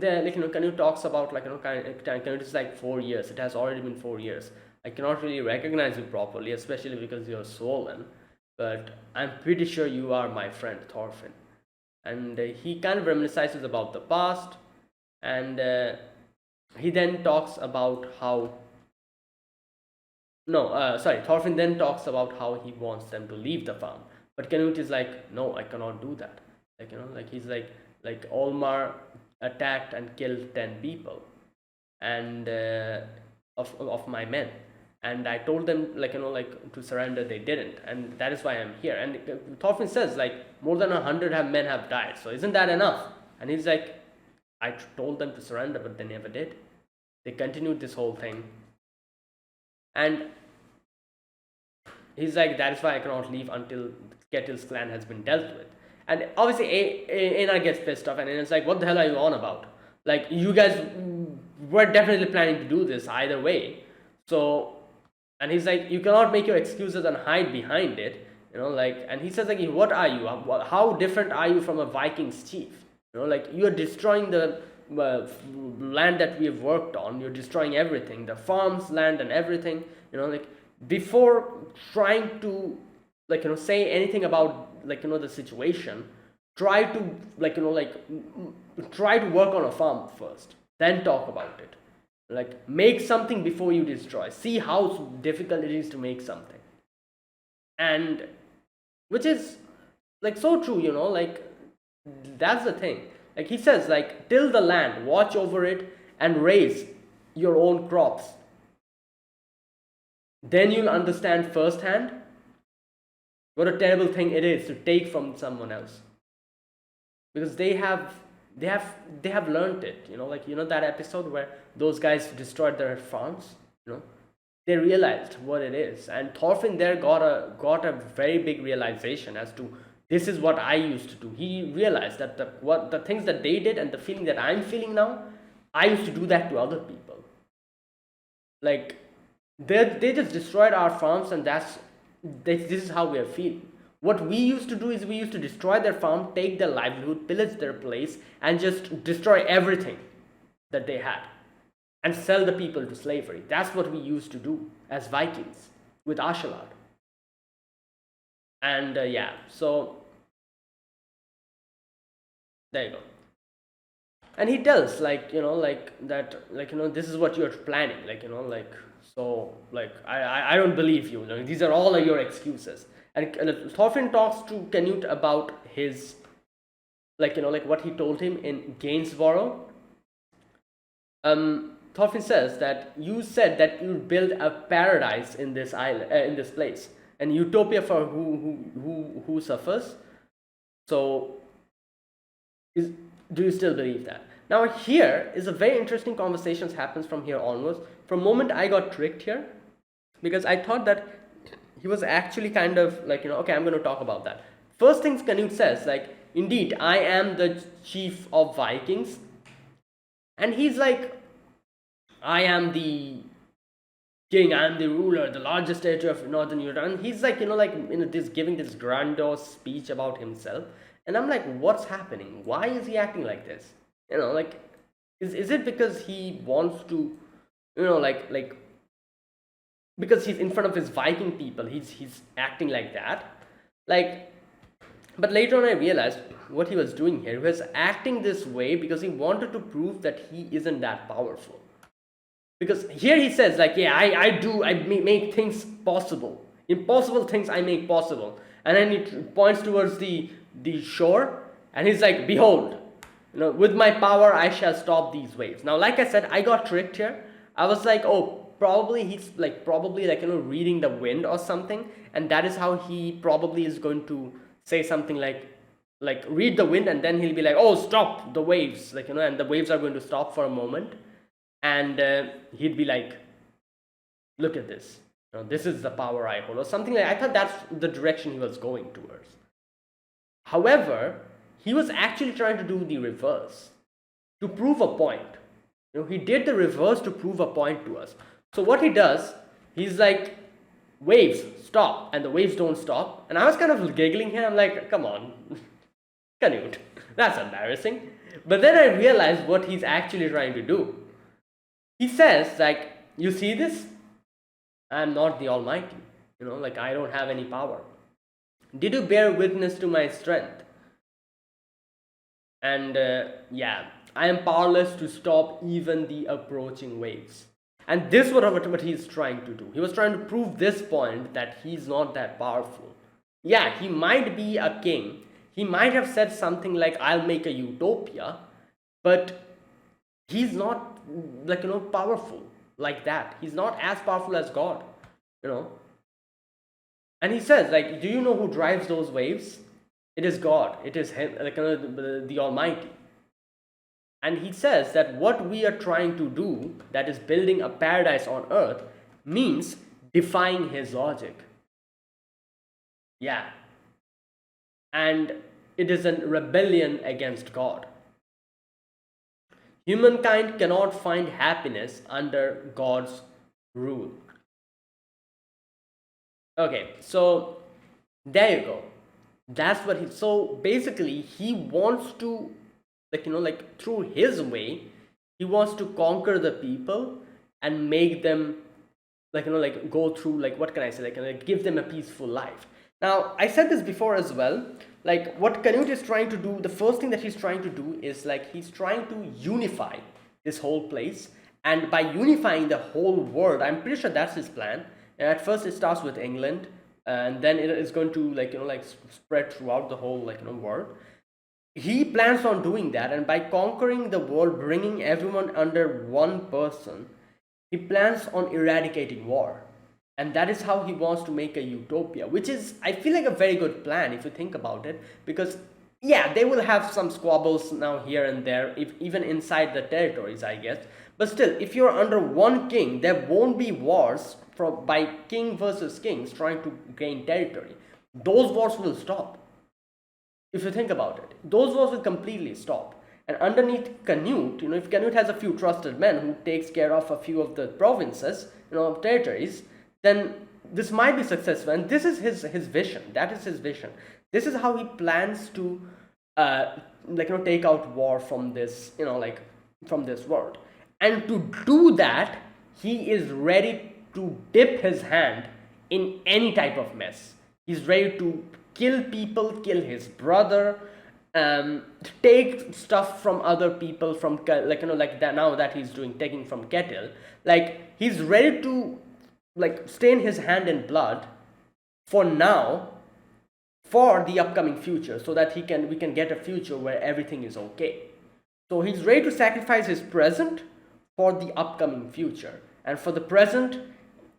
Canute talks about Canute is 4 years. It has already been 4 years. I cannot really recognize you properly, especially because you're swollen. But I'm pretty sure you are my friend Thorfinn. And he kind of reminisces about the past, and he then talks about how. Thorfinn then talks about how he wants them to leave the farm. But Canute is like, no, I cannot do that. Like he's like Olmar attacked and killed 10 people, and of my men, and I told them like to surrender. They didn't, and that is why I'm here. And Thorfinn says like more than 100 men have died, so isn't that enough? And he's like, I told them to surrender, but they never did. They continued this whole thing, and he's like, that is why I cannot leave until Ketil's clan has been dealt with. And obviously, Einar gets pissed off, and it's like, what the hell are you on about? Like, you guys were definitely planning to do this either way. So, and he's like, you cannot make your excuses and hide behind it. Like, and he says like, what are you? How different are you from a Viking's chief? Like, you are destroying the land that we have worked on. You're destroying everything, the farms, land, and everything. Like, before trying to say anything about the situation, try to try to work on a farm first, then talk about it. Like, make something before you destroy. See how difficult it is to make something. And which is like so true, like that's the thing. Like, he says like, till the land, watch over it and raise your own crops, then you'll understand firsthand what a terrible thing it is to take from someone else, because they have learned it. Like, that episode where those guys destroyed their farms. They realized what it is, and Thorfinn there got a very big realization as to, this is what I used to do. He realized that the things that they did and the feeling that I'm feeling now, I used to do that to other people. Like, they just destroyed our farms, and this is how we are feeling. What we used to do is we used to destroy their farm, take their livelihood, pillage their place, and just destroy everything that they had and sell the people to slavery. That's what we used to do as Vikings with Ashalad. And so there you go. And he tells this is what you're planning, so I don't believe you. These are all your excuses. And Thorfinn talks to Canute about his what he told him in Gainsborough. Thorfinn says that you said that you build a paradise in this island, in this place, and utopia for who suffers. So, do you still believe that? Now, here is a very interesting conversation happens from here onwards. For a moment, I got tricked here, because I thought that he was actually kind of okay, I'm going to talk about that. First things Canute says, indeed, I am the chief of Vikings, and he's like, I am the king, I am the ruler, the largest territory of Northern Europe. And he's giving this grandiose speech about himself. And I'm like, what's happening? Why is he acting like this? Is it because he wants to, because he's in front of his Viking people, he's acting like that? But later on I realized what he was doing here. He was acting this way because he wanted to prove that he isn't that powerful. Because here he says I make things possible. Impossible things I make possible. And then he points towards the shore, and he's like, behold, with my power I shall stop these waves. Now, like I said, I got tricked here. I was like, oh, probably he's reading the wind or something, and that is how he probably is going to say something like read the wind, and then he'll be like, oh, stop the waves, and the waves are going to stop for a moment. And he'd be like, look at this. This is the power I hold, or something I thought that's the direction he was going towards. However, he was actually trying to do the reverse to prove a point. He did the reverse to prove a point to us. So what he does, he's like, waves, stop, and the waves don't stop. And I was kind of giggling here. I'm like, come on, Canute, that's embarrassing. But then I realized what he's actually trying to do. He says, you see this? I'm not the Almighty. I don't have any power. Did you bear witness to my strength? And I am powerless to stop even the approaching waves. And this is what he's trying to do. He was trying to prove this point, that he's not that powerful. Yeah, he might be a king. He might have said something like, I'll make a utopia, but he's not powerful like that. He's not as powerful as God, you know. And he says, like, do you know who drives those waves? It is God. It is him, the Almighty. And he says that what we are trying to do, that is building a paradise on earth, means defying his logic. Yeah. And it is a rebellion against God. Humankind cannot find happiness under God's rule. Okay, so there you go. That's what he, so basically he wants to, through his way, he wants to conquer the people and make them go through, what can I say, give them a peaceful life. Now I said this before as well, like what Canute is trying to do, the first thing that he's trying to do is he's trying to unify this whole place. And by unifying the whole world, I'm pretty sure that's his plan. And at first it starts with England, and then it is going to spread throughout the whole world. He plans on doing that, and by conquering the world, bringing everyone under one person, he plans on eradicating war. And that is how he wants to make a utopia, which is, I feel, like a very good plan if you think about it. Because yeah, they will have some squabbles now here and there, if even inside the territories, I guess. But still, if you're under one king, there won't be wars by king versus kings trying to gain territory. Those wars will stop. If you think about it, those wars will completely stop. And underneath Canute, if Canute has a few trusted men who takes care of a few of the provinces, territories, then this might be successful. And this is his vision. That is his vision. This is how he plans to take out war from this, from this world. And to do that, he is ready to dip his hand in any type of mess. He's ready to kill people, kill his brother, take stuff from other people, from that now that he's doing, taking from Kettle. He's ready to stain his hand in blood for now, for the upcoming future, so that we can get a future where everything is okay. So he's ready to sacrifice his present for the upcoming future. And for the present,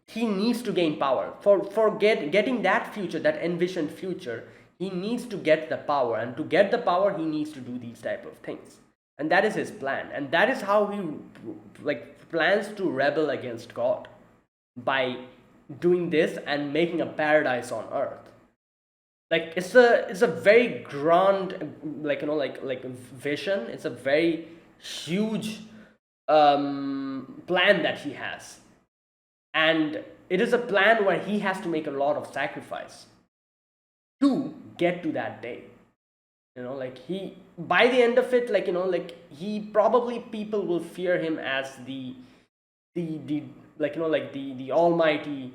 he needs to gain power. For getting that future, that envisioned future, he needs to get the power. And to get the power, he needs to do these type of things. And that is his plan. And that is how he plans to rebel against God, by doing this and making a paradise on earth. It's a very grand vision. It's a very huge plan that he has, and it is a plan where he has to make a lot of sacrifice to get to that day. He, by the end of it, he probably, people will fear him as the almighty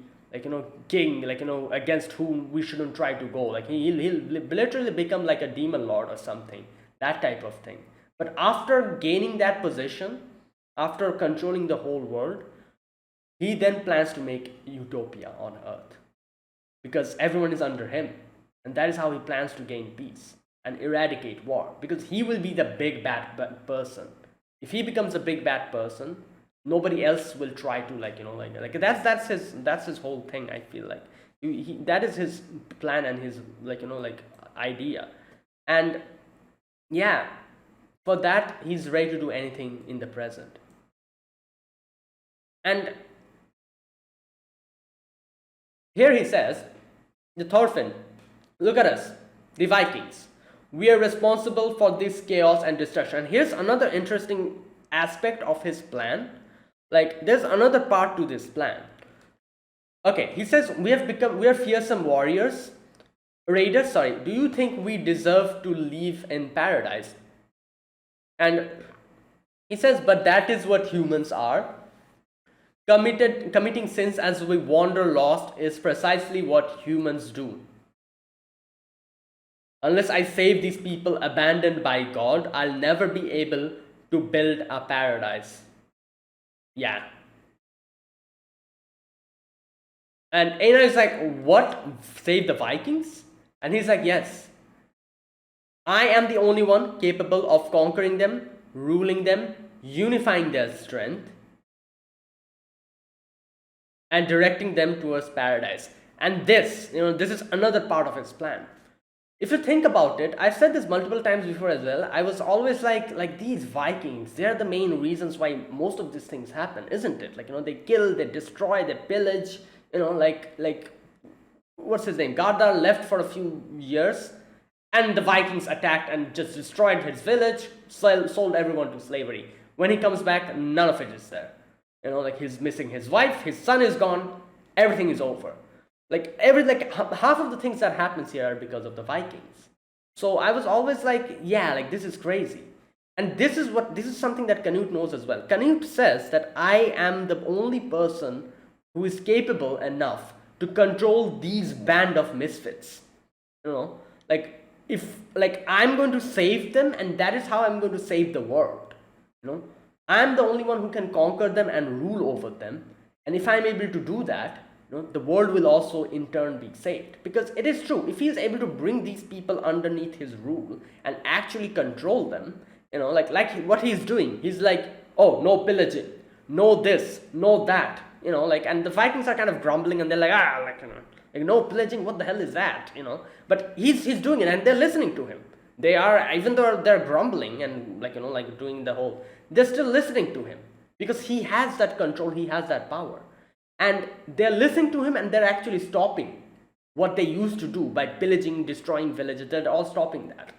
king, against whom we shouldn't try to go. He'll literally become like a demon lord or something, that type of thing. But after gaining that position, after controlling the whole world, he then plans to make utopia on earth, because everyone is under him. And that is how he plans to gain peace and eradicate war, because he will be the big bad person. If he becomes a big bad person, nobody else will try to that's his whole thing. I feel like that is his plan and his idea. And yeah, for that he's ready to do anything in the present. And here he says, the Thorfinn, look at us, the Vikings, we are responsible for this chaos and destruction. And here's another interesting aspect of his plan. There's another part to this plan. Okay, he says, we are fearsome warriors, raiders, do you think we deserve to live in paradise? And he says, but that is what humans are. Committing sins as we wander lost is precisely what humans do. Unless I save these people abandoned by God, I'll never be able to build a paradise. Yeah. And Einar is like, what? Save the Vikings? And he's like, yes. I am the only one capable of conquering them, ruling them, unifying their strength, and directing them towards paradise. And this is another part of his plan. If you think about it, I've said this multiple times before as well. I was always like these Vikings, they're the main reasons why most of these things happen, isn't it? Like, they kill, they destroy, they pillage, like what's his name? Gardar left for a few years, and the Vikings attacked and just destroyed his village, sold everyone to slavery. When he comes back, none of it is there. Like he's missing his wife, his son is gone, everything is over. Half of the things that happens here are because of the Vikings. So I was always like, yeah, like this is crazy. And this is something that Canute knows as well. Canute says that I am the only person who is capable enough to control these band of misfits. Like if I'm going to save them, and that is how I'm going to save the world. I'm the only one who can conquer them and rule over them. And if I'm able to do that, the world will also in turn be saved. Because it is true, if he is able to bring these people underneath his rule and actually control them, like what he's doing, he's like, oh, no pillaging, no this, no that, and the Vikings are kind of grumbling and they're like, like no pillaging, what the hell is that, but he's doing it and they're listening to him. They are, even though they're grumbling and doing the whole, they're still listening to him because he has that control, he has that power. And they're listening to him and they're actually stopping what they used to do by pillaging, destroying villages. They're all stopping that.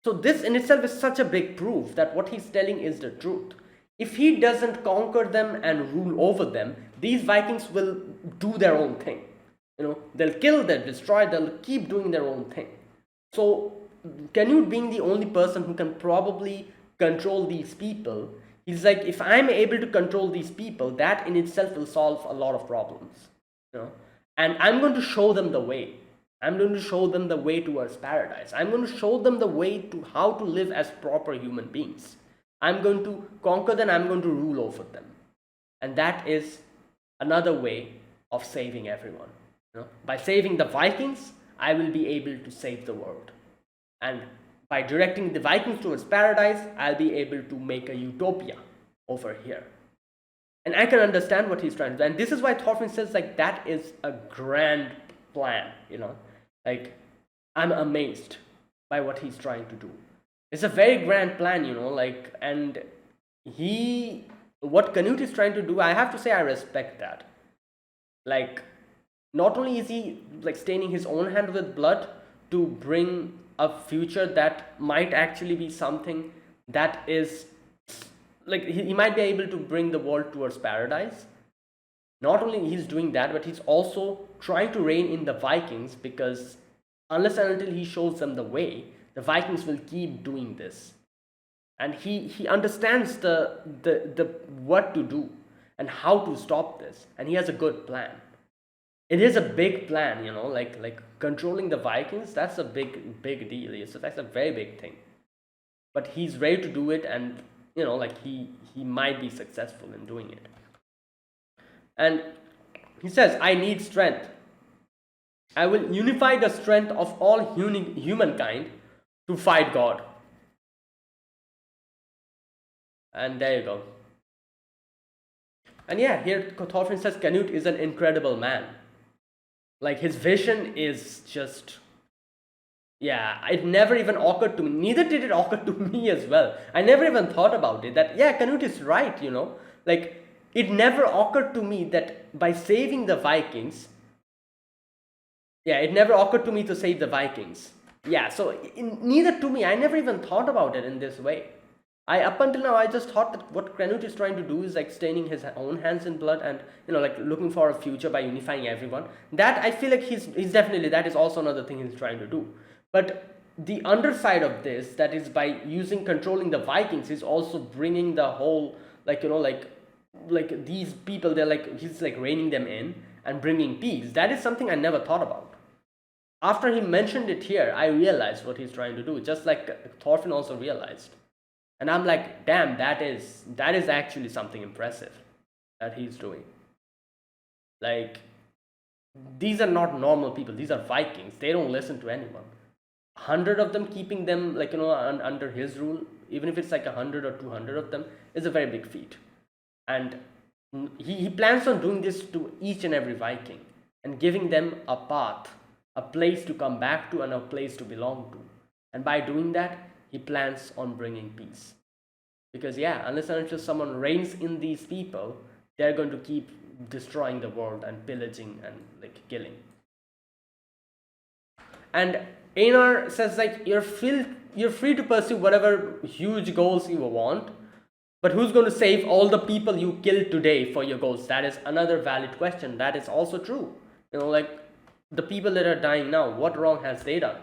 So this in itself is such a big proof that what he's telling is the truth. If he doesn't conquer them and rule over them, these Vikings will do their own thing. They'll kill, they'll destroy, they'll keep doing their own thing. So Canute, being the only person who can probably control these people, he's like, if I'm able to control these people, that in itself will solve a lot of problems. And I'm going to show them the way. I'm going to show them the way towards paradise. I'm going to show them the way to how to live as proper human beings. I'm going to conquer them, I'm going to rule over them. And that is another way of saving everyone. By saving the Vikings, I will be able to save the world. And by directing the Vikings towards paradise, I'll be able to make a utopia over here. And I can understand what he's trying to do. And this is why Thorfinn says, like, that is a grand plan, Like, I'm amazed by what he's trying to do. It's a very grand plan, and what Canute is trying to do, I have to say I respect that. Like, not only is he, staining his own hand with blood to bring a future that might actually be something that is, he might be able to bring the world towards paradise. Not only he's doing that, but he's also trying to rein in the Vikings, because unless and until he shows them the way, the Vikings will keep doing this. And he understands the what to do and how to stop this, and he has a good plan. It is a big plan, like controlling the Vikings, that's a big deal. So that's a very big thing. But he's ready to do it, and he might be successful in doing it. And he says, I need strength. I will unify the strength of all humankind to fight God. And there you go. And yeah, here Thorfinn says Canute is an incredible man. Like, his vision is just, it never even occurred to me. Neither did it occur to me as well. I never even thought about it, that, Canute is right, Like, it never occurred to me that by saving the Vikings, it never occurred to me to save the Vikings. So neither to me, I never even thought about it in this way. Up until now, I just thought that what Canute is trying to do is staining his own hands in blood and looking for a future by unifying everyone. That, I feel like he's definitely, that is also another thing he's trying to do. But the underside of this, that is by controlling the Vikings, is also bringing the whole these people, he's reining them in and bringing peace. That is something I never thought about. After he mentioned it here, I realized what he's trying to do, just like Thorfinn also realized. And I'm like, damn, that is actually something impressive that he's doing. Like, these are not normal people. These are Vikings. They don't listen to anyone. 100 of them, keeping them like under his rule, even if it's like 100 or 200 of them, is a very big feat. And he plans on doing this to each and every Viking and giving them a path, a place to come back to, and a place to belong to. And by doing that, he plans on bringing peace. Because yeah, unless and until someone reigns in these people, they're going to keep destroying the world and pillaging and like killing. And Einar says like you're free to pursue whatever huge goals you want, but who's going to save all the people you killed today for your goals? That is another valid question. That is also true. Like the people that are dying now, what wrong has they done?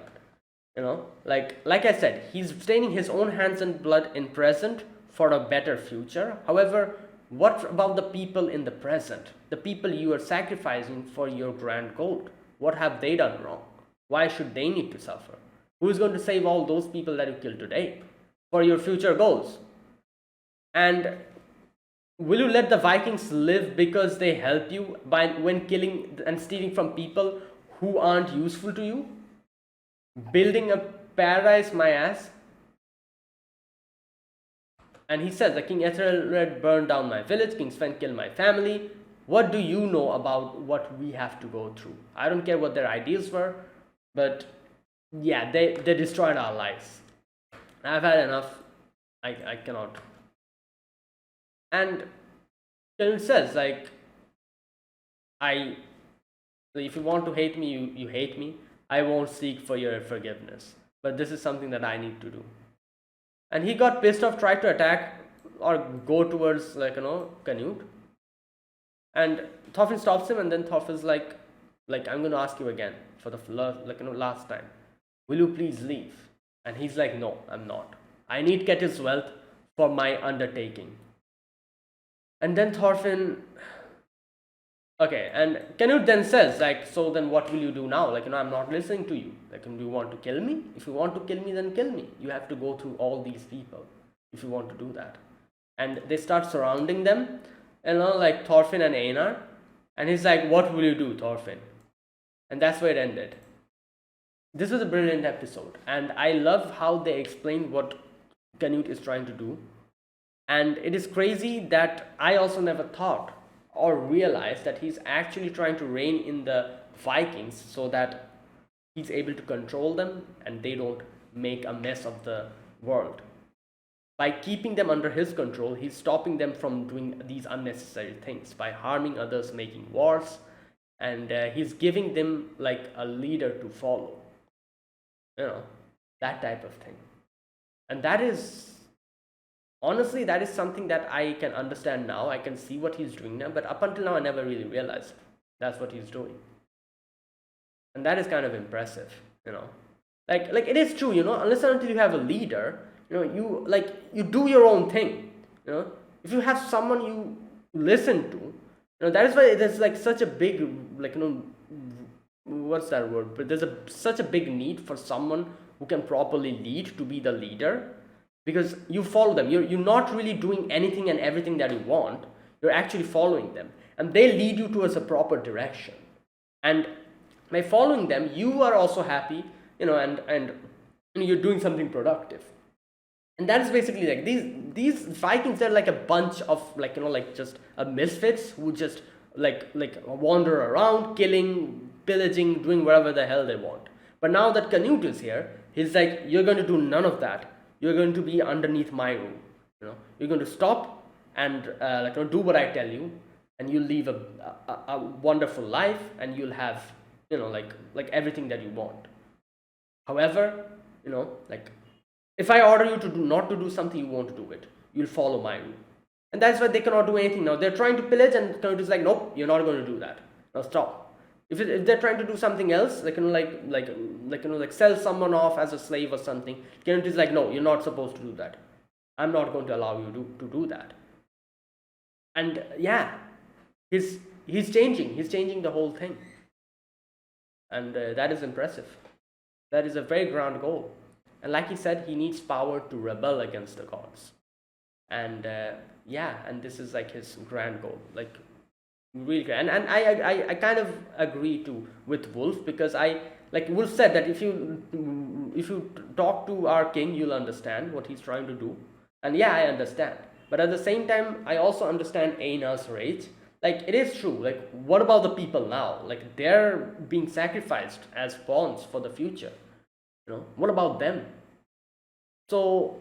Like I said, he's staining his own hands and blood in present for a better future. However, what about the people in the present? The people you are sacrificing for your grand goal? What have they done wrong? Why should they need to suffer? Who is going to save all those people that you killed today for your future goals? And will you let the Vikings live because they help you when killing and stealing from people who aren't useful to you? Building a paradise, my ass. And he says, the King Ethelred burned down my village, King Sven killed my family. What do you know about what we have to go through? I don't care what their ideas were, but yeah, they destroyed our lives. I've had enough. I cannot. And it says, like, if you want to hate me, you hate me. I won't seek for your forgiveness. But this is something that I need to do. And he got pissed off, tried to attack or go towards, Canute. And Thorfinn stops him, and then Thorfinn's like, I'm going to ask you again for the last time. Will you please leave? And he's like, no, I'm not. I need Ketil's wealth for my undertaking. And then Thorfinn... Okay, and Canute then says, so then what will you do now? I'm not listening to you. Do you want to kill me? If you want to kill me, then kill me. You have to go through all these people if you want to do that. And they start surrounding them, Thorfinn and Einar. And he's like, what will you do, Thorfinn? And that's where it ended. This was a brilliant episode. And I love how they explained what Canute is trying to do. And it is crazy that I also never thought or realized that he's actually trying to rein in the Vikings so that he's able to control them and they don't make a mess of the world. By keeping them under his control, he's stopping them from doing these unnecessary things, by harming others, making wars, and he's giving them like a leader to follow. That type of thing. And that is... Honestly, that is something that I can understand now. I can see what he's doing now, but up until now, I never really realized that's what he's doing. And that is kind of impressive, Like it is true, unless and until you have a leader, you do your own thing, If you have someone you listen to, that is why there's like such a big, what's that word? But there's such a big need for someone who can properly lead to be the leader. Because you follow them. You're not really doing anything and everything that you want. You're actually following them. And they lead you towards a proper direction. And by following them, you are also happy, and you're doing something productive. And that is basically like these Vikings, they're like a bunch of just misfits who just like wander around, killing, pillaging, doing whatever the hell they want. But now that Canute is here, he's like, you're going to do none of that. You're going to be underneath my rule. You're going to stop and do what I tell you, and you'll live a wonderful life, and you'll have everything that you want. However, if I order you to not to do something, you won't do it. You'll follow my rule, and that's why they cannot do anything now. They're trying to pillage, and Canute is like, nope, you're not going to do that. Now stop. If they're trying to do something else, sell someone off as a slave or something, Canute is like, no, you're not supposed to do that. I'm not going to allow you to do that. And yeah, he's changing. He's changing the whole thing. And that is impressive. That is a very grand goal. And like he said, he needs power to rebel against the gods. And and this is like his grand goal. Really great. And I kind of agree with Wolf, because I like Wolf said that if you talk to our king, you'll understand what he's trying to do. And yeah, I understand, but at the same time I also understand Aina's rage. Like, it is true, like, what about the people now? Like, they're being sacrificed as pawns for the future, what about them? So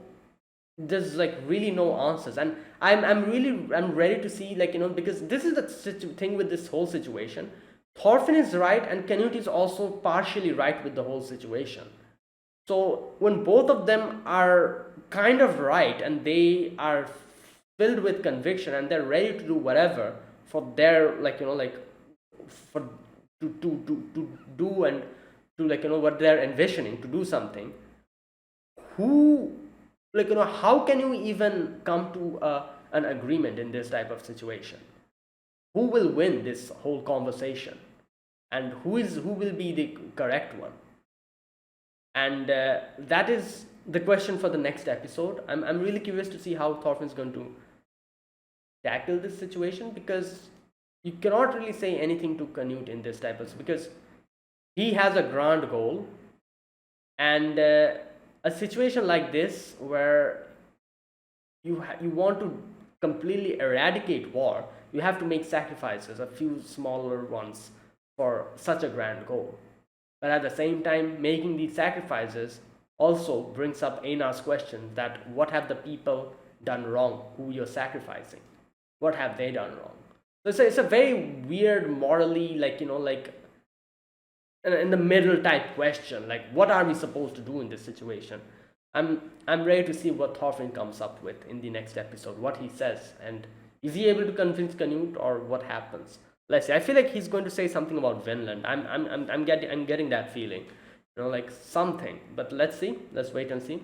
there's like really no answers, and I'm ready to see, like, because this is the thing with this whole situation. Thorfinn is right and Canute is also partially right with the whole situation. So when both of them are kind of right and they are filled with conviction and they're ready to do whatever for their, like, like, for to do, and to, like, what they're envisioning to do something, who, like, how can you even come to an agreement in this type of situation? Who will win this whole conversation, and who will be the correct one? And that is the question for the next episode. I'm really curious to see how Thorfinn's going to tackle this situation, because you cannot really say anything to Canute in this type of, because he has a grand goal, and a situation like this where you want to completely eradicate war, you have to make sacrifices, a few smaller ones, for such a grand goal. But at the same time, making these sacrifices also brings up Einar's question, that what have the people done wrong who you're sacrificing? What have they done wrong? So it's a very weird, morally, like, like, in the middle type question, like, what are we supposed to do in this situation? I'm ready to see what Thorfinn comes up with in the next episode, what he says, and is he able to convince Canute, or what happens? Let's see. I feel like he's going to say something about Vinland. I'm getting that feeling, like something. But let's see. Let's wait and see.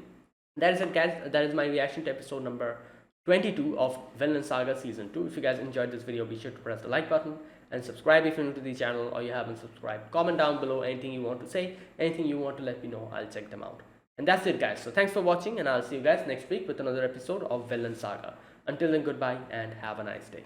That is it, guys. That is my reaction to episode number 22 of Vinland Saga season 2. If you guys enjoyed this video, be sure to press the like button and subscribe if you're new to the channel or you haven't subscribed. Comment down below anything you want to say, anything you want to let me know. I'll check them out. And that's it, guys. So thanks for watching, and I'll see you guys next week with another episode of Vinland Saga. Until then, goodbye and have a nice day.